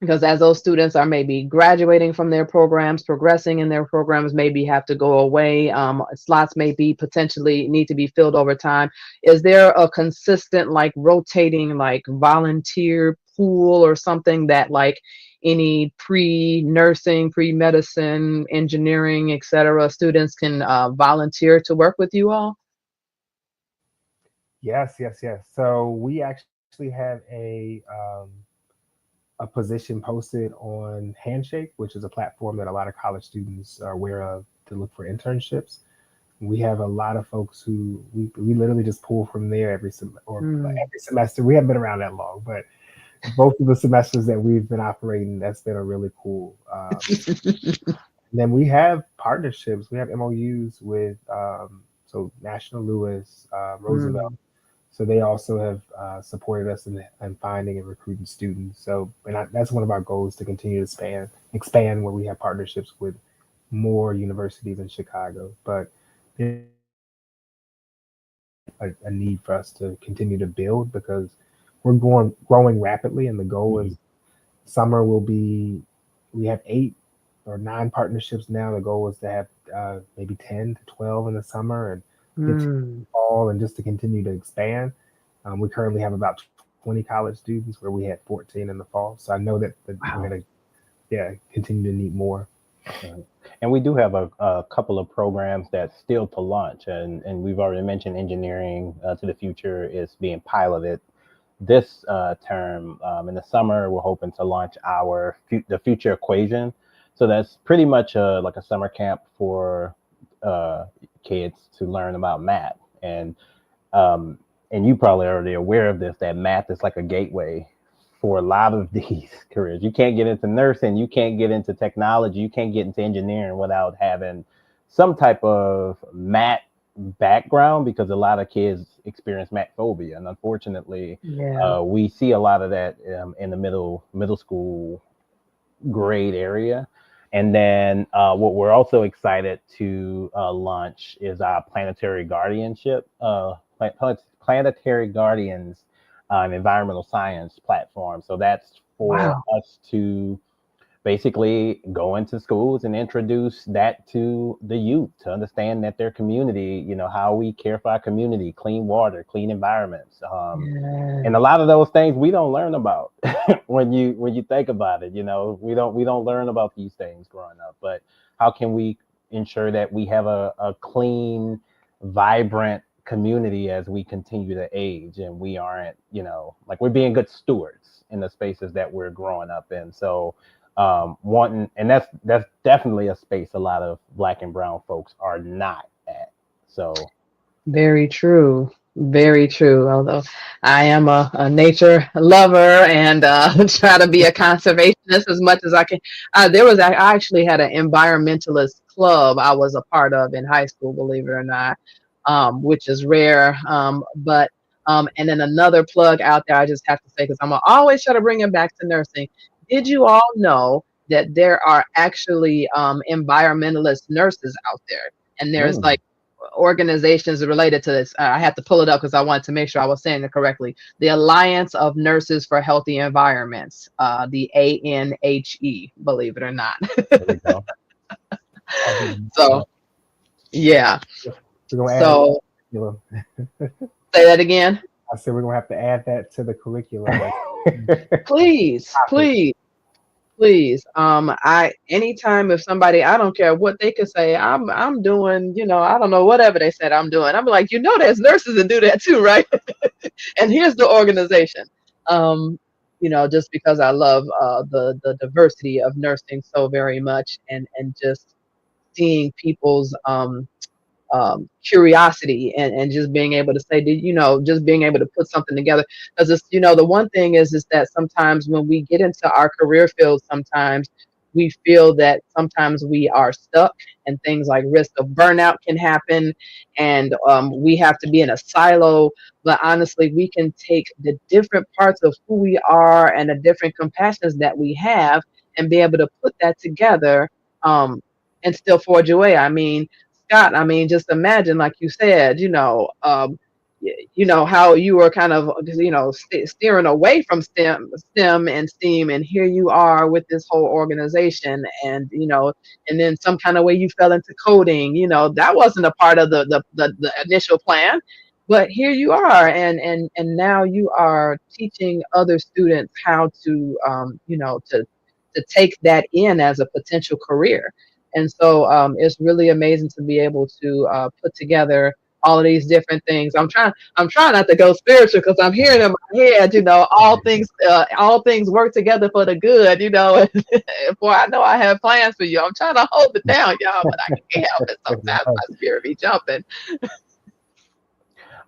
Because as those students are maybe graduating from their programs, progressing in their programs, maybe have to go away, slots may be potentially need to be filled over time. Is there a consistent like rotating like volunteer pool or something that like any pre-nursing, pre-medicine, engineering, etc. students can volunteer to work with you all? Yes, yes, yes. So we actually have a position posted on Handshake, which is a platform that a lot of college students are aware of to look for internships. We have a lot of folks who we literally just pull from there every every semester. We haven't been around that long, but both of the semesters that we've been operating, that's been a really cool. And then we have partnerships. We have MOUs with so National Louis, Roosevelt. So they also have supported us in finding and recruiting students. So, that's one of our goals, to continue to expand where we have partnerships with more universities in Chicago. But there's a need for us to continue to build, because we're growing rapidly, and the goal is summer will be, we have 8 or 9 partnerships now. The goal is to have maybe 10 to 12 in the summer, and 15 in the fall, and just to continue to expand. We currently have about 20 college students, where we had 14 in the fall. So I know that we're going to continue to need more. And we do have a couple of programs that's still to launch, and we've already mentioned engineering to the future is being piloted this term. In the summer, we're hoping to launch the future equation. So that's pretty much like a summer camp for kids to learn about math. And you probably already aware of this, that math is like a gateway for a lot of these careers. You can't get into nursing, you can't get into technology, you can't get into engineering without having some type of math background, because a lot of kids experience math phobia. And unfortunately, we see a lot of that in the middle school grade area. And then what we're also excited to launch is our planetary guardianship, planetary guardians environmental science platform. So that's for Wow. us to basically go into schools and introduce that to the youth to understand that their community, how we care for our community, clean water, clean environments. Yeah. And a lot of those things we don't learn about when you think about it. We don't learn about these things growing up. But how can we ensure that we have a clean, vibrant community as we continue to age, and we aren't, like, we're being good stewards in the spaces that we're growing up in. So wanting, and that's definitely a space a lot of Black and brown folks are not at. So Very true. Very true. Although I am a nature lover and try to be a conservationist as much as I can. I actually had an environmentalist club I was a part of in high school, believe it or not, which is rare. And then another plug out there, I just have to say, because I'm gonna always try to bring it back to nursing. Did you all know that there are actually environmentalist nurses out there? And there's mm, like organizations related to this. I had to pull it up because I wanted to make sure I was saying it correctly. The Alliance of Nurses for Healthy Environments, the ANHE, believe it or not. there we go. So, yeah. We're gonna add So, curriculum. say that again. I said we're gonna have to add that to the curriculum. Please, Topic. please. Please, I anytime if somebody, I don't care what they could say, I'm doing, I don't know, whatever they said I'm doing. I'm like, there's nurses that do that too, right? And here's the organization. Um, just because I love the diversity of nursing so very much, and just seeing people's curiosity, and just being able to say, just being able to put something together. Because it's, the one thing is that sometimes when we get into our career fields, sometimes we feel that sometimes we are stuck, and things like risk of burnout can happen, and we have to be in a silo. But honestly, we can take the different parts of who we are and the different compassions that we have, and be able to put that together, and still forge away. I mean, Scott, I mean, just imagine, like you said, how you were kind of, steering away from STEM and STEAM, and here you are with this whole organization, and and then some kind of way you fell into coding. That wasn't a part of the initial plan, but here you are, and now you are teaching other students how to, to take that in as a potential career. And so it's really amazing to be able to put together all of these different things. I'm trying not to go spiritual, because I'm hearing in my head, all things work together for the good, boy, I know I have plans for you. I'm trying to hold it down, y'all, but I can't help it. Sometimes my spirit be jumping. I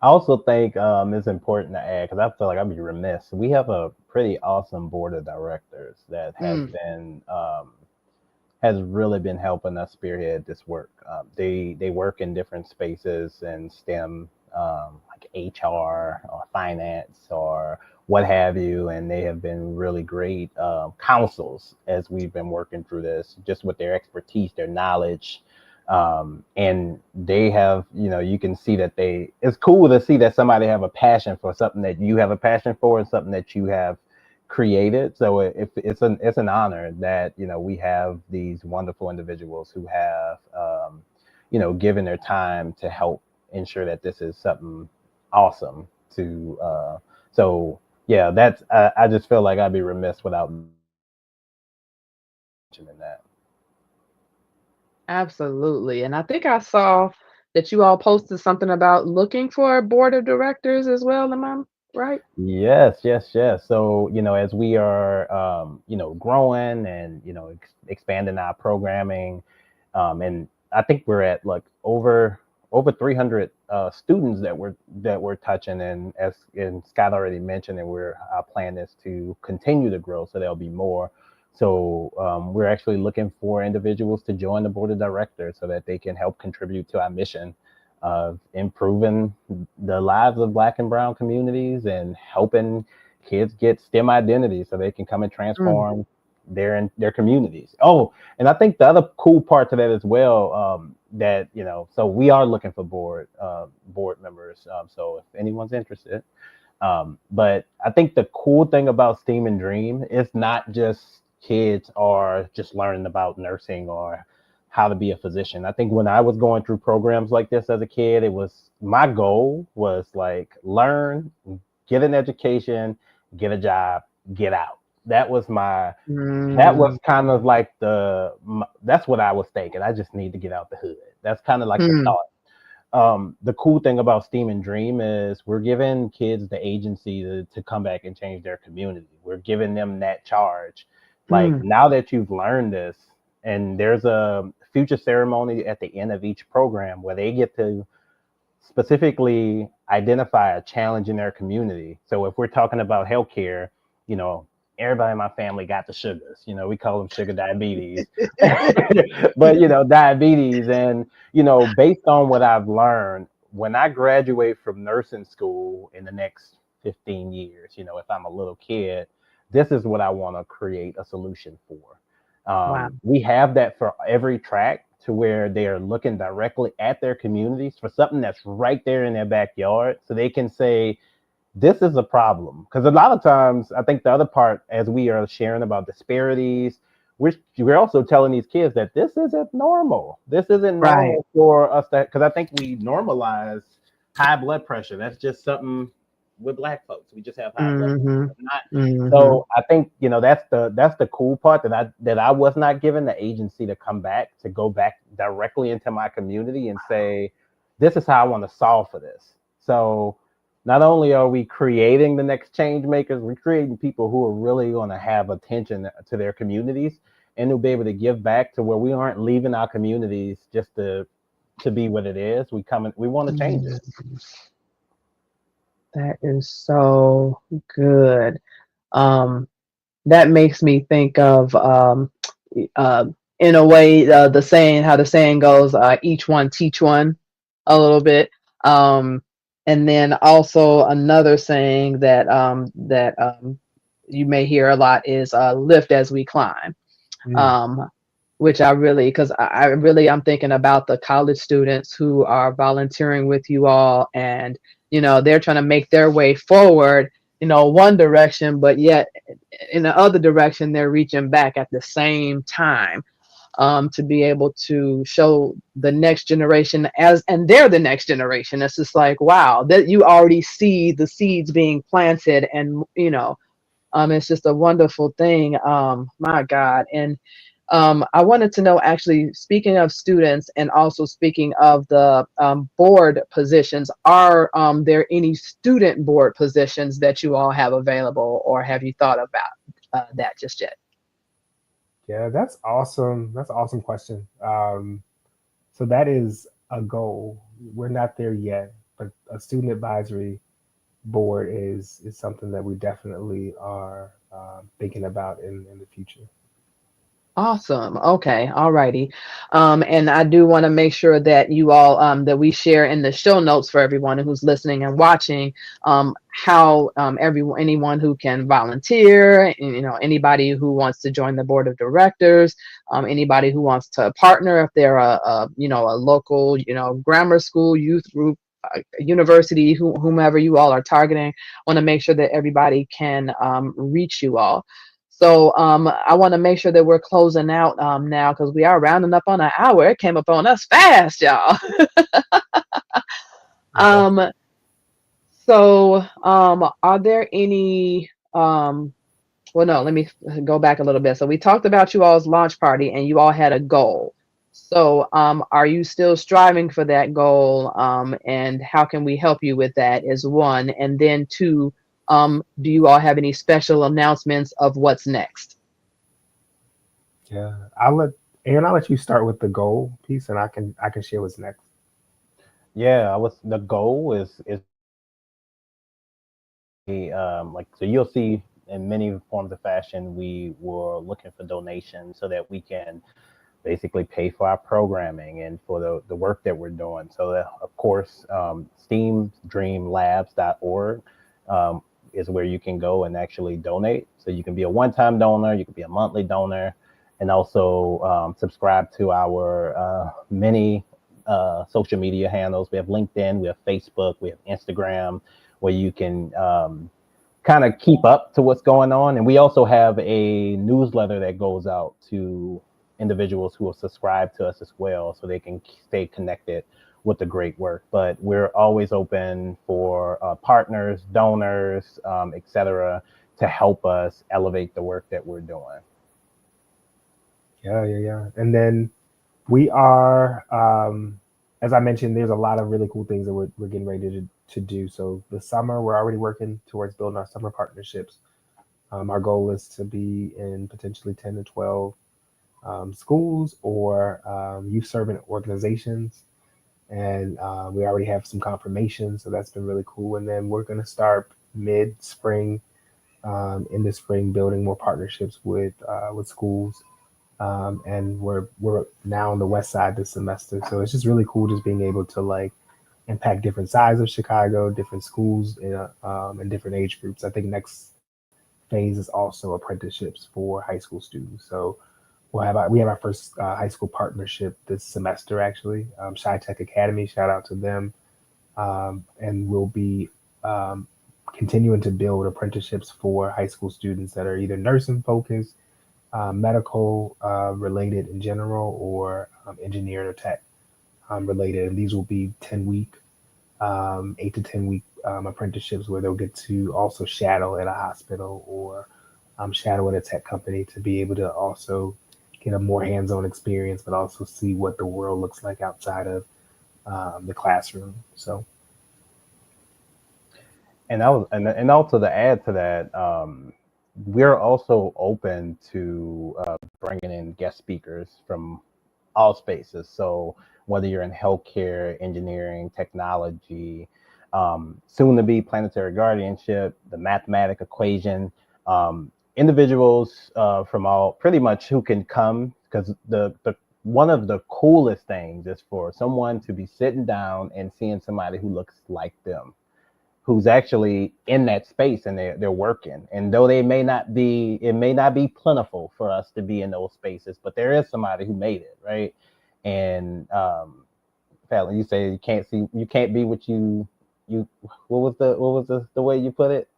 also think it's important to add, because I feel like I'd be remiss. We have a pretty awesome board of directors that has really been helping us spearhead this work. They work in different spaces in STEM, like HR or finance or what have you, and they have been really great counsels as we've been working through this, just with their expertise, their knowledge. And they have, you can see that it's cool to see that somebody have a passion for something that you have a passion for, and something that you have created. So it's an honor that we have these wonderful individuals who have given their time to help ensure that this is something awesome to so yeah, that's I just feel like I'd be remiss without mentioning that. Absolutely. And I think I saw that you all posted something about looking for a board of directors as well. Am I right? Yes, yes, yes. So, as we are, growing and, expanding our programming, and I think we're at like over 300 students that we're touching, and Scott already mentioned, and our plan is to continue to grow, so there'll be more. So we're actually looking for individuals to join the board of directors so that they can help contribute to our mission of improving the lives of Black and brown communities and helping kids get STEM identity so they can come and transform they're in their communities. Oh, and I think the other cool part to that as well, that so we are looking for board members. So if anyone's interested, but I think the cool thing about STEAM and Dream is not just kids are just learning about nursing or how to be a physician. I think when I was going through programs like this as a kid, it was my goal was like learn, get an education, get a job, get out. That was that was kind of like that's what I was thinking. I just need to get out the hood. That's kind of like the thought. The cool thing about STEAM and Dream is we're giving kids the agency to come back and change their community. We're giving them that charge. Like now that you've learned this, and there's a future ceremony at the end of each program where they get to specifically identify a challenge in their community. So if we're talking about healthcare, everybody in my family got the sugars. We call them sugar diabetes, but diabetes. And based on what I've learned, when I graduate from nursing school in the next 15 years, if I'm a little kid, this is what I want to create a solution for. We have that for every track to where they are looking directly at their communities for something that's right there in their backyard, so they can say, this is a problem. Because a lot of times, I think the other part, as we are sharing about disparities, we're also telling these kids that this isn't normal. This isn't normal for us, because I think we normalize high blood pressure. That's just something with Black folks. We just have high blood pressure. So I think that's the cool part, that I was not given the agency to come back, to go back directly into my community and say, this is how I want to solve for this. So not only are we creating the next change makers, we're creating people who are really going to have attention to their communities and who'll be able to give back, to where we aren't leaving our communities just to be what it is. We want to change it. That is so good. That makes me think of, in a way, how the saying goes, each one teach one, a little bit. And then also another saying that you may hear a lot is, lift as we climb. Which I really, because I'm thinking about the college students who are volunteering with you all, and they're trying to make their way forward, one direction, but yet in the other direction they're reaching back at the same time, to be able to show the next generation, and they're the next generation. It's just like, wow, that you already see the seeds being planted, and it's just a wonderful thing. My God. And I wanted to know, actually, speaking of students and also speaking of the board positions, are there any student board positions that you all have available, or have you thought about that just yet? Yeah, that's awesome. That's an awesome question. So that is a goal. We're not there yet, but a student advisory board is something that we definitely are thinking about in the future. Awesome. Okay. All righty. And I do want to make sure that you all, that we share in the show notes for everyone who's listening and watching, how anyone who can volunteer, anybody who wants to join the board of directors, anybody who wants to partner, if they're a local, grammar school, youth group, university, whomever you all are targeting, want to make sure that everybody can reach you all. So I want to make sure that we're closing out now, because we are rounding up on an hour. It came up on us fast, y'all. So are there any, well, no, let me go back a little bit. So we talked about you all's launch party, and you all had a goal. So are you still striving for that goal? And how can we help you with that, is one. And then two, do you all have any special announcements of what's next? Yeah, I'll let you start with the goal piece, and I can share what's next. Yeah, the goal is like, so you'll see in many forms of fashion, we were looking for donations so that we can basically pay for our programming and for the work that we're doing. So that, of course, steamdreamlabs.org. is where you can go and actually donate. So you can be a one-time donor, you can be a monthly donor, and also subscribe to our many social media handles. We have LinkedIn, we have Facebook, we have Instagram, where you can kind of keep up to what's going on. And we also have a newsletter that goes out to individuals who have subscribed to us as well, so they can stay connected with the great work. But we're always open for partners, donors, etc., to help us elevate the work that we're doing. Yeah. And then we are, as I mentioned, there's a lot of really cool things that we're getting ready to do. So the summer, we're already working towards building our summer partnerships. Our goal is to be in potentially 10 to 12 schools or youth servant organizations. And we already have some confirmation, so that's been really cool. And then we're going to start mid-spring, in the spring, building more partnerships with schools. And we're now on the west side this semester, so it's just really cool just being able to like impact different sides of Chicago, different schools, and different age groups. I think next phase is also apprenticeships for high school students. So we have our first high school partnership this semester, actually. Chi Tech Academy, shout out to them. And we'll be continuing to build apprenticeships for high school students that are either nursing focused, medical related in general, or engineering or tech related. And these will be 10-week, 8 to 10-week apprenticeships where they'll get to also shadow at a hospital or shadow at a tech company to be able to also get a more hands-on experience, but also see what the world looks like outside of the classroom. So, and also to add to that, we're also open to bringing in guest speakers from all spaces. So whether you're in healthcare, engineering, technology, soon to be planetary guardianship, the mathematic equation, individuals from all pretty much who can come, because the one of the coolest things is for someone to be sitting down and seeing somebody who looks like them, who's actually in that space and they're working. And though it may not be plentiful for us to be in those spaces, but there is somebody who made it, right? And Fallon, you say you can't be what you what was the way you put it?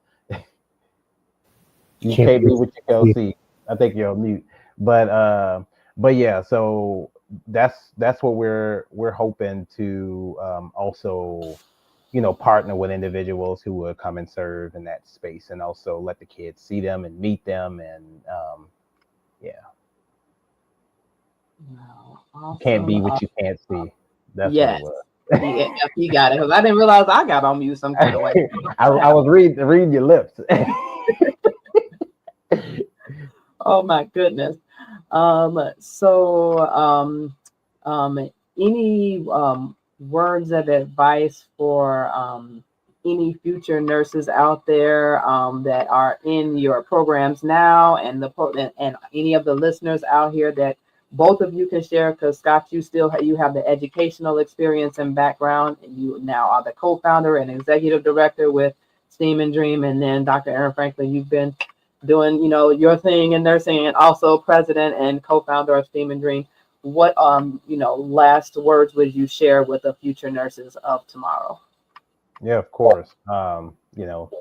You can't be what you can't see. I think you're on mute. But yeah, so that's what we're hoping to also, partner with individuals who will come and serve in that space, and also let the kids see them and meet them, and yeah. Wow, awesome. Can't be what you can't see. That's yes. what it was. Yeah, you got it. Because I didn't realize I got on mute some kind of way. I was reading your lips. Oh my goodness. Any words of advice for any future nurses out there that are in your programs now, and and any of the listeners out here that both of you can share? Because Scott, you have the educational experience and background, and you now are the co-founder and executive director with Steam and Dream, and then Dr. Aaron Franklin, you've been doing your thing in nursing, and also president and co-founder of Steam and Dream. What last words would you share with the future nurses of tomorrow? Yeah, of course.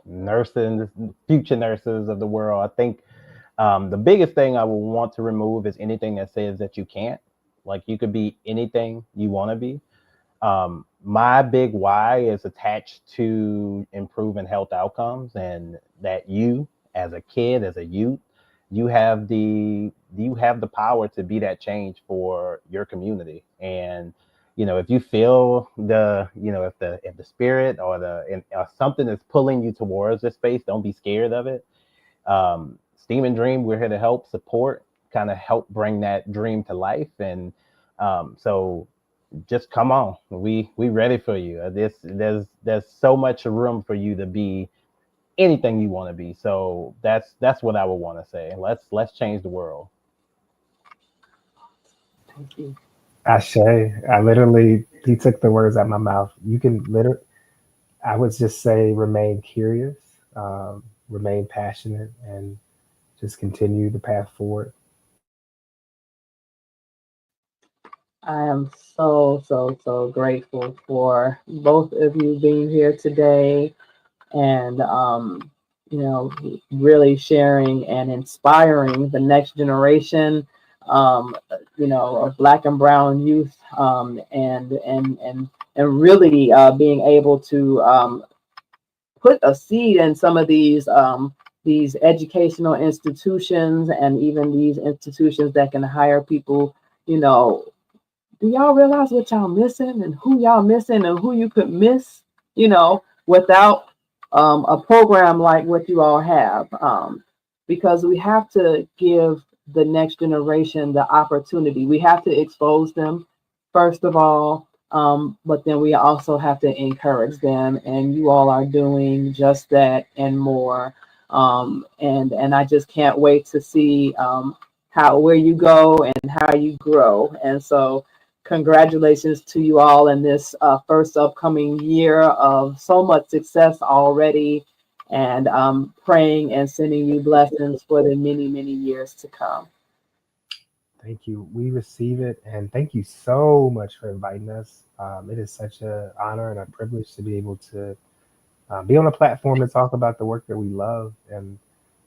Nurses, future nurses of the world. I think the biggest thing I will want to remove is anything that says that you can't. Like, you could be anything you want to be. My big why is attached to improving health outcomes, and that you, as a kid, as a youth, you have the power to be that change for your community. And if you feel if the spirit or something is pulling you towards this space, don't be scared of it. Steam and Dream, we're here to help support, kind of help bring that dream to life. And so just come on, we ready for you. There's so much room for you to be anything you want to be. So that's what I would want to say. Let's change the world. Thank you. Ashe, he took the words out of my mouth. You can I would just say remain curious, remain passionate, and just continue the path forward. I am so grateful for both of you being here today and, really sharing and inspiring the next generation, of Black and Brown youth, and really being able to put a seed in some of these educational institutions and even these institutions that can hire people. Do y'all realize what y'all missing and who y'all missing and who you could miss, without a program like what you all have? Because we have to give the next generation the opportunity. We have to expose them, first of all, but then we also have to encourage them. And you all are doing just that and more. And I just can't wait to see where you go and how you grow. And so congratulations to you all in this first upcoming year of so much success already, and praying and sending you blessings for the many, many years to come. Thank you. We receive it, and thank you so much for inviting us. It is such an honor and a privilege to be able to be on a platform to talk about the work that we love. And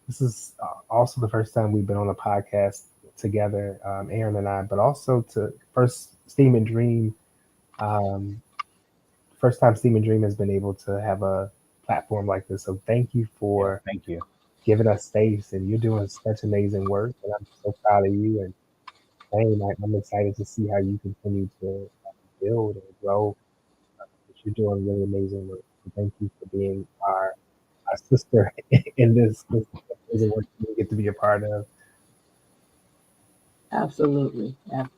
this is also the first time we've been on a podcast together, Aaron and I, but also to first Steam and Dream. First time Steam and Dream has been able to have a platform like this. So thank you for giving us space, and you're doing such amazing work, and I'm so proud of you. And I'm excited to see how you continue to build and grow. You're doing really amazing work. So thank you for being our sister in this amazing work we get to be a part of. Absolutely. Yep,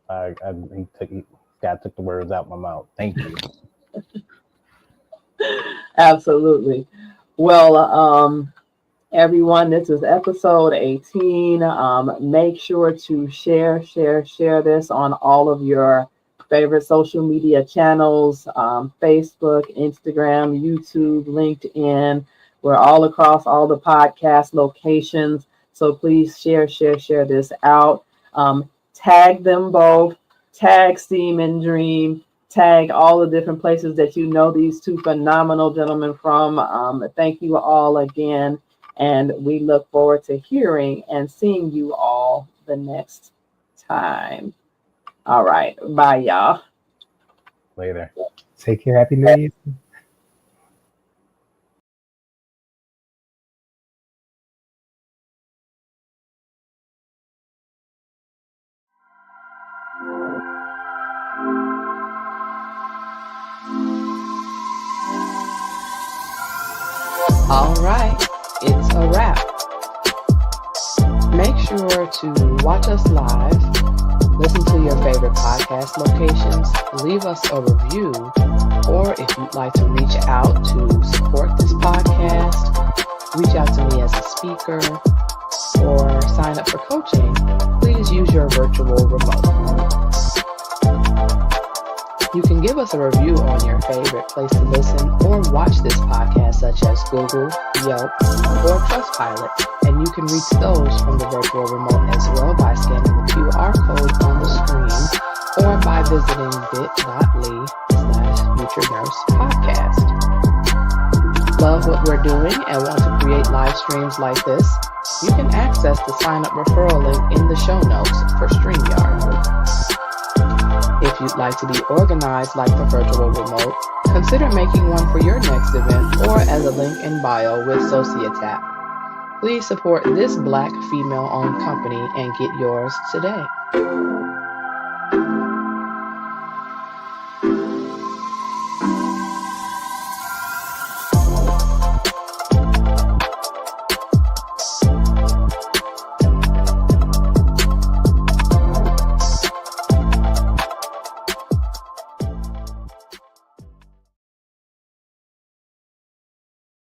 God took the words out of my mouth. Thank you. Absolutely. Well, everyone, this is episode 18. Make sure to share this on all of your favorite social media channels, Facebook, Instagram, YouTube, LinkedIn. We're all across all the podcast locations. So please share this out. Tag them both. Tag Steam and Dream. Tag all the different places that you know these two phenomenal gentlemen from. Thank you all again. And we look forward to hearing and seeing you all the next time. All right. Bye, y'all. Later. Take care. Happy New Year. All right, it's a wrap. Make sure to watch us live, listen to your favorite podcast locations, leave us a review, or if you'd like to reach out to support this podcast, reach out to me as a speaker, or sign up for coaching, please use your virtual remote. You can give us a review on your favorite place to listen or watch this podcast, such as Google, Yelp, or Trustpilot, and you can reach those from the virtual remote as well by scanning the QR code on the screen or by visiting bit.ly/Future Nurse Podcast. Love what we're doing and want to create live streams like this? You can access the sign-up referral link in the show notes for StreamYard. If you'd like to be organized like the virtual remote, consider making one for your next event or as a link in bio with Societap. Please support this Black female-owned company and get yours today.